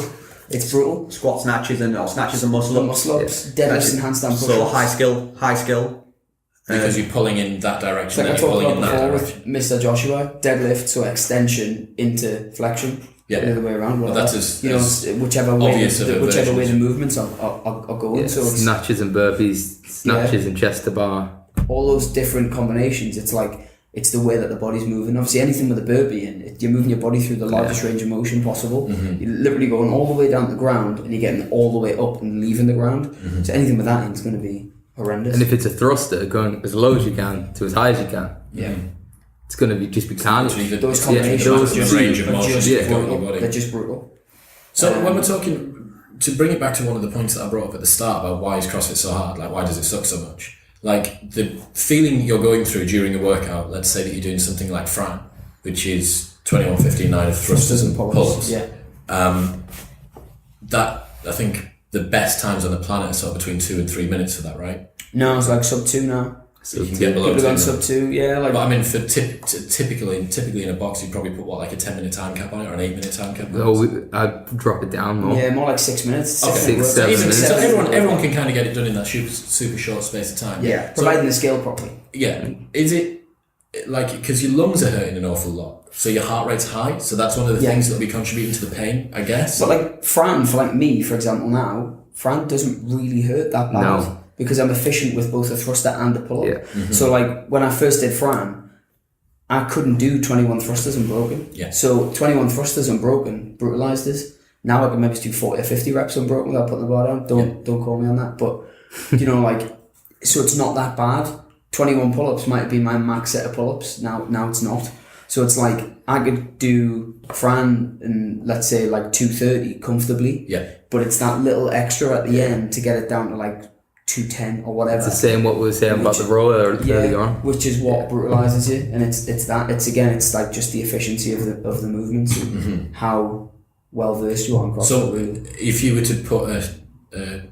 It's brutal. Squat snatches and muscle The ups. muscle ups, deadlifts, and handstand push-ups. So high skill. Because you're pulling in that It's direction, like I then you're talked pulling in about that before direction. with Mr. Joshua, deadlift, so extension into flexion. Yeah. The other way around. Well, that's as whichever way obvious of a whichever way the version. movements are going. Yeah, So it's snatches and burpees, snatches and chest to bar. all those different combinations. It's like it's the way that the body's moving. Obviously, anything with a burpee in, you're moving your body through the largest range of motion possible. You're literally going all the way down to the ground, and you're getting all the way up and leaving the ground. So anything with that in is going to be horrendous. And if it's a thruster, going as low as you can to as high as you can, yeah. it's going to be carnage. Literally Those the combinations those are range of are motion just you've got in your brutal. body. They're just brutal. So when we're talking, to bring it back to one of the points that I brought up at the start about why is CrossFit so hard, like why does it suck so much? Like the feeling you're going through during a workout, let's say that you're doing something like Fran, which is 21, 15, 9 of thrusters and pull-ups. Yeah. That, I think the best times on the planet are sort of between 2 and 3 minutes for that, right? No, it's like sub 2 now. So you can get below People 2 are on now. sub 2, yeah. Like, But I mean, for typically in a box, you'd probably put like a 10-minute time cap on it or an 8-minute time cap. I'd drop it down more. yeah, more like 6 minutes. Okay. 6 6, 7 Even, minutes. so everyone can kind of get it done in that super short space of time. Yeah, So, providing the scale properly. yeah. Is it like because your lungs are hurting an awful lot, so your heart rate's high, so that's one of the Yeah. things that'll be contributing to the pain, I guess. But like Fran, for like me, for example, now Fran doesn't really hurt that bad No. because I'm efficient with both a thruster and a pull-up. Yeah. So like when I first did Fran, I couldn't do 21 thrusters unbroken. Yeah. So 21 thrusters unbroken brutalized us. Now I can maybe do 40 or 50 reps unbroken without putting the bar down. Don't call me on that. But you know, like, so it's not that bad. 21 pull-ups might be my max set of pull-ups. Now it's not. So it's like I could do Fran in, let's say, like 230 comfortably. Yeah. But it's that little extra at the end to get it down to like 210 or whatever. It's the same what we were saying about the row early on. Which is what brutalizes you, and it's like just the efficiency of the movements and how well versed you are in CrossFit. So really. if you were to put a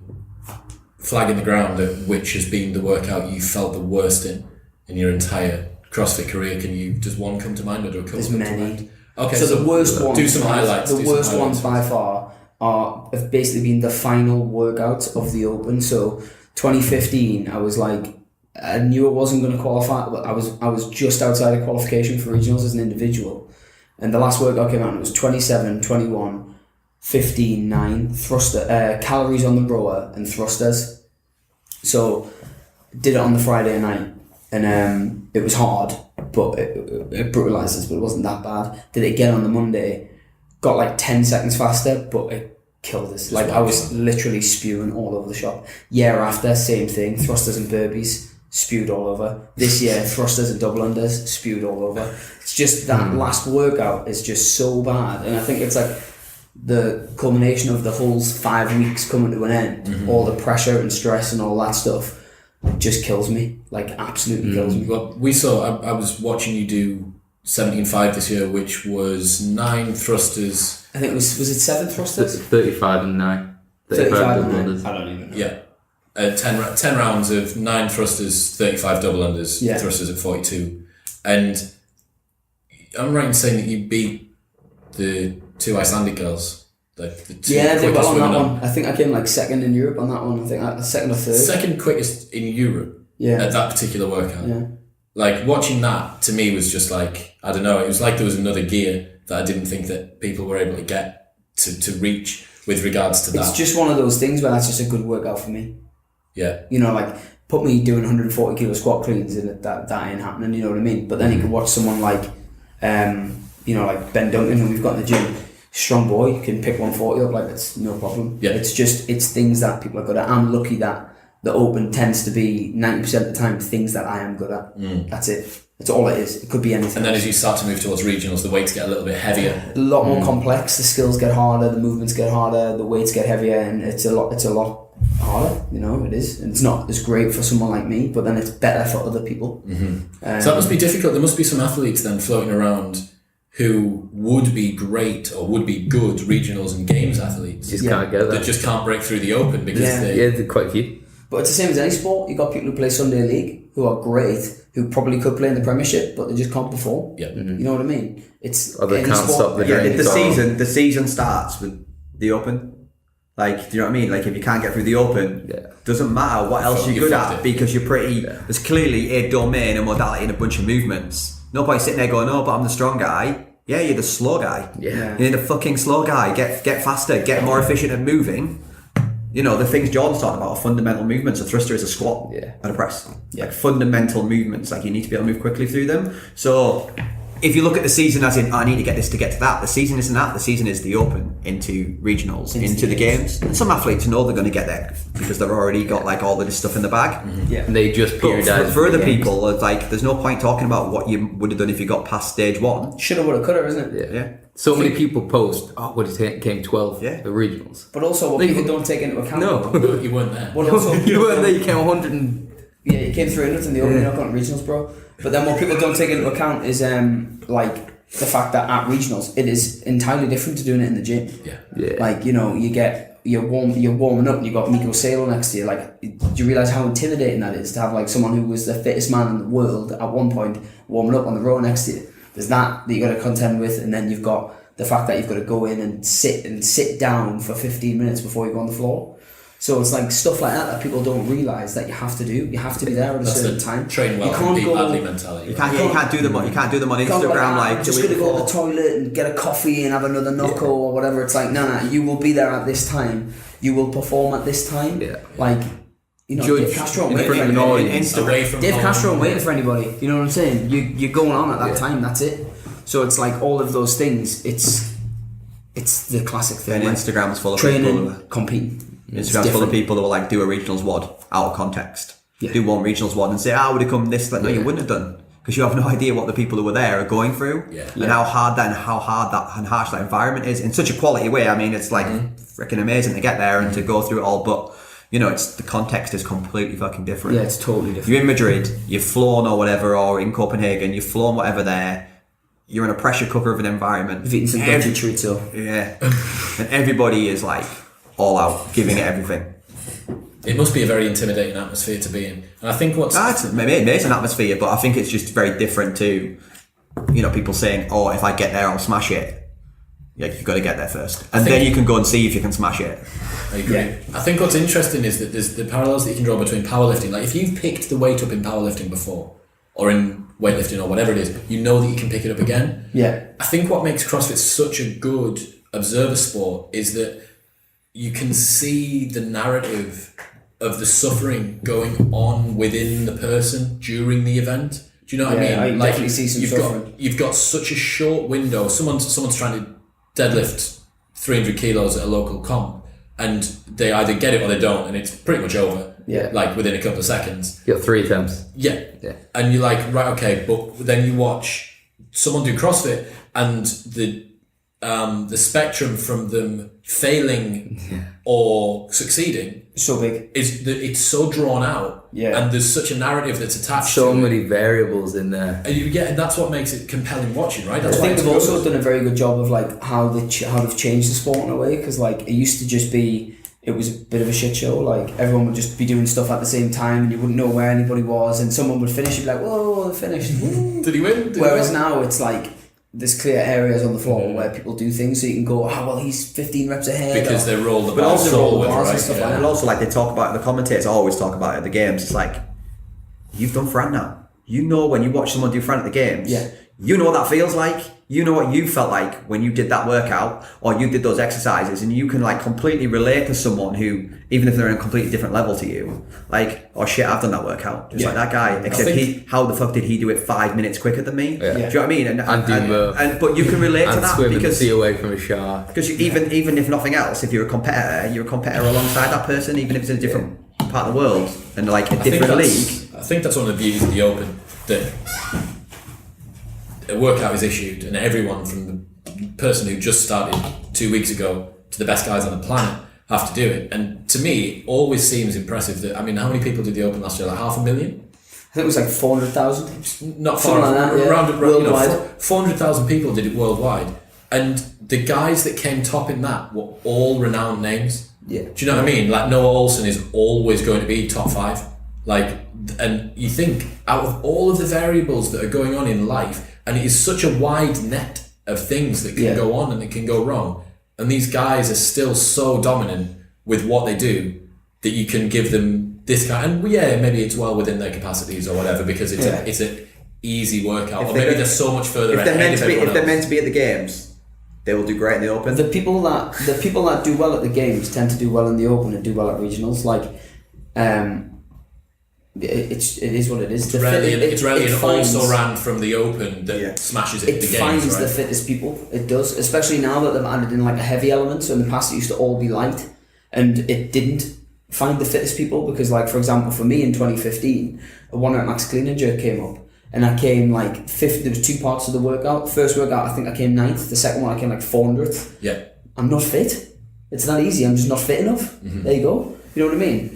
flag in the ground at which has been the workout you felt the worst in your entire CrossFit career, can you just one come to mind or do a couple There's come to many. mind? Okay, So the worst ones, do some highlights. The worst ones by far have basically been the final workouts of the Open. So 2015, I was like, I knew I wasn't going to qualify, but I was just outside of qualification for regionals as an individual. And the last workout came out and it was 27, 21, 15, 9, thruster, calories on the rower and thrusters. So did it on the Friday night and it was hard, but it brutalized us, but it wasn't that bad. Did it again on the Monday, got like 10 seconds faster, but it killed us. Like I was literally spewing all over the shop. Year after, same thing, thrusters and burpees, spewed all over. This year, thrusters and double unders, spewed all over. It's just that last workout is just so bad, and I think it's like the culmination of the whole 5 weeks coming to an end, all the pressure and stress and all that stuff just kills me, like absolutely kills me. Well, we saw. I was watching you do 17.5 this year, which was 9 thrusters. I think was it 7 thrusters? 35 and 9. 35 and 9. unders. I don't even know. Yeah. 10 rounds of 9 thrusters, 35 double unders, Yeah. thrusters at 42. And I'm right in saying that you beat the 2 Icelandic girls. Like the 2 Yeah, I did well quickest on that women one. I think I came like second in Europe on that one. I think second or third. Second quickest in Europe Yeah. at that particular workout. Yeah. Like watching that to me was just like, I don't know, it was like there was another gear that I didn't think that people were able to get to reach with regards to that. It's just one of those things where that's just a good workout for me. Yeah. You know, like put me doing 140 kilo squat cleans and that ain't happening. You know what I mean? But then you could watch someone like, you know, like Ben Duncan, who we've got in the gym. Strong boy, can pick 140 up like it's no problem. Yeah. It's things that people are good at. I'm lucky that the Open tends to be 90% of the time things that I am good at. That's it. That's all it is. It could be anything. And then as you start to move towards regionals, the weights get a little bit heavier. A lot more complex. The skills get harder. The movements get harder. The weights get heavier, and it's a lot harder, you know, it is. And it's not as great for someone like me, but then it's better for other people. So that must be difficult. There must be some athletes then floating around who would be great or would be good regionals and games athletes. Just can't get That that. just can't break through the open because they... Yeah, there's quite a few. But it's the same as any sport. You got people who play Sunday League who are great, who probably could play in the Premiership, but they just can't perform. Yeah. You know what I mean? It's Or they any can't sport. stop the Yeah, drink. the season starts with the Open. Like, do you know what I mean? Like, if you can't get through the Open, doesn't matter what else you're good at, because you're pretty. There's clearly a domain, a modality, and a bunch of movements. Nobody's sitting there going, "Oh, but I'm the strong guy." Yeah, you're the slow guy. Yeah. You're the fucking slow guy. Get faster. Get more efficient at moving. You know, the things Jordan's talking about are fundamental movements. A thruster is a squat and a press. Like fundamental movements. Like, you need to be able to move quickly through them. So if you look at the season as in, I need to get this to get to that, the season isn't that. The season is the Open into regionals, into the games. And some athletes know they're going to get there because they've already got like all of this stuff in the bag. And they just But periodise. for other people, it's like, there's no point talking about what you would have done if you got past stage one. Shoulda, woulda, coulda, isn't it? Yeah. So many people post, what did he came 12 Yeah. the regionals. But also, what people don't take into account. No. You weren't there. What also, You weren't there, you came 100 and... yeah, you came through nothing. The Open, you're not going to regionals, bro. But then what people don't take into account is like the fact that at regionals, it is entirely different to doing it in the gym. Yeah. Like, you know, you're warming up and you got Miko Salo next to you. Like, do you realise how intimidating that is to have like someone who was the fittest man in the world at one point warming up on the row next to you? There's that you got to contend with, and then you've got the fact that you've got to go in and sit down for 15 minutes before you go on the floor. So it's like stuff like that people don't realise that you have to do. You have to be there at a That's certain the time. train well, you can't compete go, badly mentality. You can't do them on Instagram like I'm just going to go to the toilet and get a coffee and have another knuckle or whatever. It's like, no, you will be there at this time. You will perform at this time. Yeah. Like, you know, Judge Dave Castro in waiting for front of an anybody. audience. Away from Dave home. Castro waiting for anybody. You know what I'm saying? You're going on at that time. That's it. So it's like all of those things. It's the classic thing. And like Instagram's full of people. training, competing. It's Instagram's full of different. people that will like do a regionals WOD out of context. Yeah. Do one regionals WOD and say, I would have come this, that. No, you wouldn't have done. Because you have no idea what the people who were there are going through. Yeah. And how hard that and harsh that environment is in such a quality way. I mean, it's like freaking amazing to get there and to go through it all, but you know, it's the context is completely fucking different. Yeah, it's totally different. You're in Madrid, you've flown or whatever, or in Copenhagen, you've flown whatever there. You're in a pressure cooker of an environment. You've eaten some dodgy chorizo. Yeah. And everybody is like all out, giving it everything. It must be a very intimidating atmosphere to be in. And I think what's... It's an amazing atmosphere, but I think it's just very different to, you know, people saying, oh, if I get there, I'll smash it. Yeah, you've got to get there first. And then you can go and see if you can smash it. I agree. Yeah. I think what's interesting is that there's the parallels that you can draw between powerlifting. Like if you've picked the weight up in powerlifting before, or in weightlifting or whatever it is, you know that you can pick it up again. Yeah. I think what makes CrossFit such a good observer sport is that you can see the narrative of the suffering going on within the person during the event. Do you know what I mean? I definitely see some suffering. You've got such a short window. Someone's trying to deadlift 300 kilos at a local comp, and they either get it or they don't, and it's pretty much over. Yeah. Like within a couple of seconds. You got 3 attempts. Yeah. Yeah. And you're like, right, okay, but then you watch someone do CrossFit, and the spectrum from them failing or succeeding So big. it's so drawn out. Yeah. And there's such a narrative that's attached So to it. many variables in there. And that's what makes it compelling watching, right? That's I why think it's they've also good. done a very good job of like how they've changed the sport in a way, because like it used to just be, it was a bit of a shit show. Like everyone would just be doing stuff at the same time, and you wouldn't know where anybody was, and someone would finish, you'd be like, whoa, they finished. Woo. Did he win? Did he Whereas win? now it's like there's clear areas on the floor where people do things, so you can go, oh well, he's 15 reps ahead. Because or, they roll the But bar also so roll the with, bars and right? stuff like Yeah. And also, like they talk about, the commentators always talk about it at the games. It's like, you've done Fran now. You know when you watch someone do Fran at the games. Yeah. You know what that feels like. You know what you felt like when you did that workout or you did those exercises, and you can like completely relate to someone who, even if they're on a completely different level to you, like, oh shit, I've done that workout. Just like that guy. Except think- how the fuck did he do it 5 minutes quicker than me? Yeah. Do you know what I mean? And do more. But you can relate to And that swim and because see away from a shark. because even if nothing else, if you're a competitor alongside that person, even if it's in a different part of the world and like a different league. I think that's one of the beauties of the Open, that a workout is issued, and everyone from the person who just started 2 weeks ago to the best guys on the planet have to do it. And to me, it always seems impressive that, I mean, how many people did the Open last year? Like 500,000? I think it was like 400,000. Not Something far, like that, yeah. around Worldwide. 400,000 people did it worldwide. And the guys that came top in that were all renowned names. Yeah. Do you know what I mean? Like Noah Olsen is always going to be top 5. Like, and you think out of all of the variables that are going on in life, and it is such a wide net of things that can go on and that can go wrong, and these guys are still so dominant with what they do that you can give them this kind. And maybe it's well within their capacities or whatever, because it's an easy workout, or maybe they're so much further ahead of everyone else. If they're meant to be at the games, they will do great in the Open. The people that do well at the games tend to do well in the Open and do well at regionals. Like, it is what it is. It's rarely an also ran from the Open that smashes it at the games. It finds the fittest people. It does, especially now that they've added in like a heavy element. So in the past it used to all be light, and it didn't find the fittest people, because, like, for example, for me in 2015, a 1 rep max clean and jerk came up, and I came like 5th. There was 2 parts to the workout. First workout, I think I came 9th. The second one, I came like 400th. Yeah. I'm not fit. It's that easy. I'm just not fit enough. Mm-hmm. There you go. You know what I mean?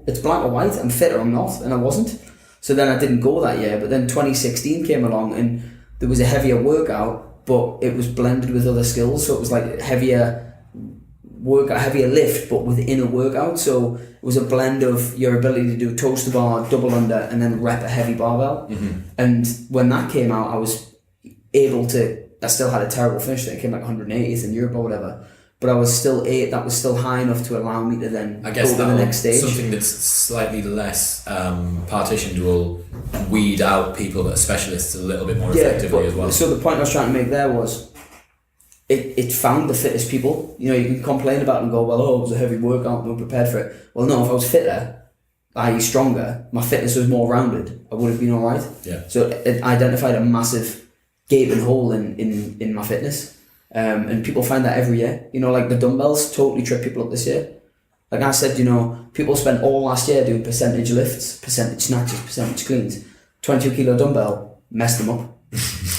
It's black or white. I'm fit or I'm not, and I wasn't. So then I didn't go that year. But then 2016 came along, and there was a heavier workout, but it was blended with other skills. So it was like heavier workout, heavier lift, but within a workout. So it was a blend of your ability to do toaster bar, double under, and then rep a heavy barbell. Mm-hmm. And when that came out, I was able to. I still had a terrible finish. It came like 180th in Europe or whatever. But I was still that was still high enough to allow me to then go to the next stage. Something that's slightly less partitioned will weed out people that are specialists a little bit more effectively as well. So the point I was trying to make there was, it found the fittest people. You know, you can complain about it and go, well, it was a heavy workout, I'm not prepared for it. Well, no, if I was fitter, i.e. stronger, my fitness was more rounded, I would have been alright. Yeah. So it identified a massive gaping hole in my fitness. And people find that every year. You know, like the dumbbells totally trip people up this year. Like I said, you know, people spent all last year doing percentage lifts, percentage snatches, percentage cleans. 22 kilo dumbbell, messed them up.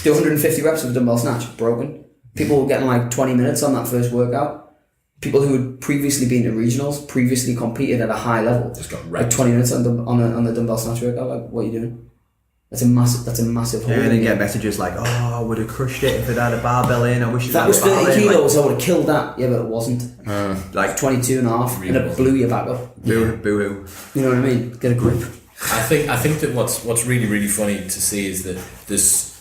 Do 150 reps of a dumbbell snatch, broken. People were getting like 20 minutes on that first workout. People who had previously been to regionals, previously competed at a high level, just got like 20 minutes on the dumbbell snatch workout. Like, what are you doing? That's a massive hole. Yeah, and then get messages like, oh, I would have crushed it if it had a barbell in. I wish it that had was a barbell 30 in. kilos, I would have killed that. Yeah, but it wasn't. Like 22 and a half, and it blew you back up. Boo-hoo. You know what I mean? Get a grip. I think that what's really, really funny to see is that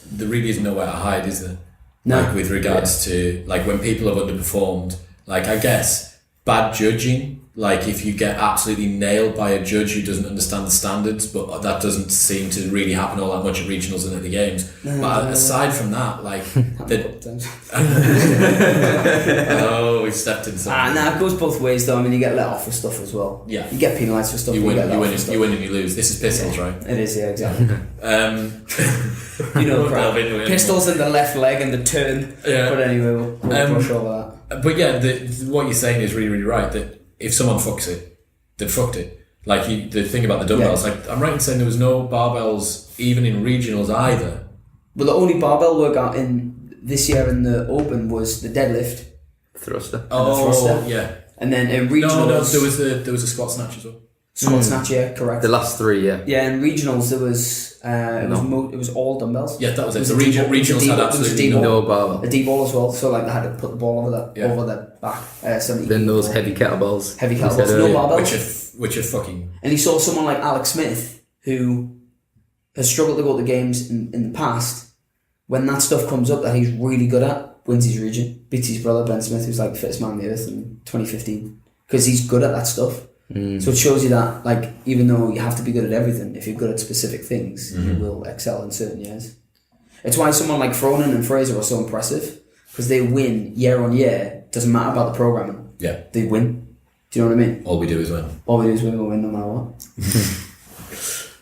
there really is nowhere to hide, is there? No. Like with regards to, like, when people have underperformed, like, I guess bad judging. Like, if you get absolutely nailed by a judge who doesn't understand the standards, but that doesn't seem to really happen all that much at regionals and at the games. But aside from that, like, oh, we stepped in something. Nah, it goes both ways though. I mean, you get let off for stuff as well. Yeah. You get penalised for stuff. You win and you lose. This is pistols, right? It is, yeah, exactly. You know the crap. Into it. Pistols in the left leg and the turn. Yeah. But anyway, we'll brush over that. But yeah, what you're saying is really, really right. That if someone fucks it, they've fucked it. Like, the thing about the dumbbells, like, I'm right in saying there was no barbells even in regionals either. Well, the only barbell workout in this year in the Open was the deadlift, Thruster. thruster. Yeah. And then in regionals, no, there was a squat snatch as well. squat snatch, yeah, correct. The last 3, yeah. Yeah, in regionals there was it was all dumbbells. Yeah, that was it. There So was a D-ball- regionals had there was a absolutely D-ball. No barbell. A D-ball as well, so like they had to put the ball over their back. 70 Then those kilo. heavy kettlebells. Heavy we said kettlebells, no earlier. barbells. which are fucking. And he saw someone like Alex Smith, who has struggled to go to the games in the past. When that stuff comes up that he's really good at, wins his region, beats his brother Ben Smith, who's like the fittest man on the earth in 2015, because he's good at that stuff. So it shows you that, like, even though you have to be good at everything, if you're good at specific things, you will excel in certain years. It's why someone like Fronin and Fraser are so impressive, because they win year on year. Doesn't matter about the programming. Yeah. They win. Do you know what I mean? All we do is win. All we do is win, we'll win no matter what.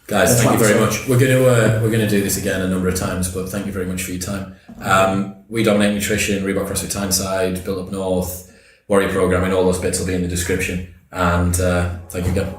Guys, That's thank you what very I'm much. We're gonna do this again a number of times, but thank you very much for your time. We Dominate Nutrition, Reebok CrossFit Tyneside, Build Up North, Warrior Programming, all those bits will be in the description. And thank you again.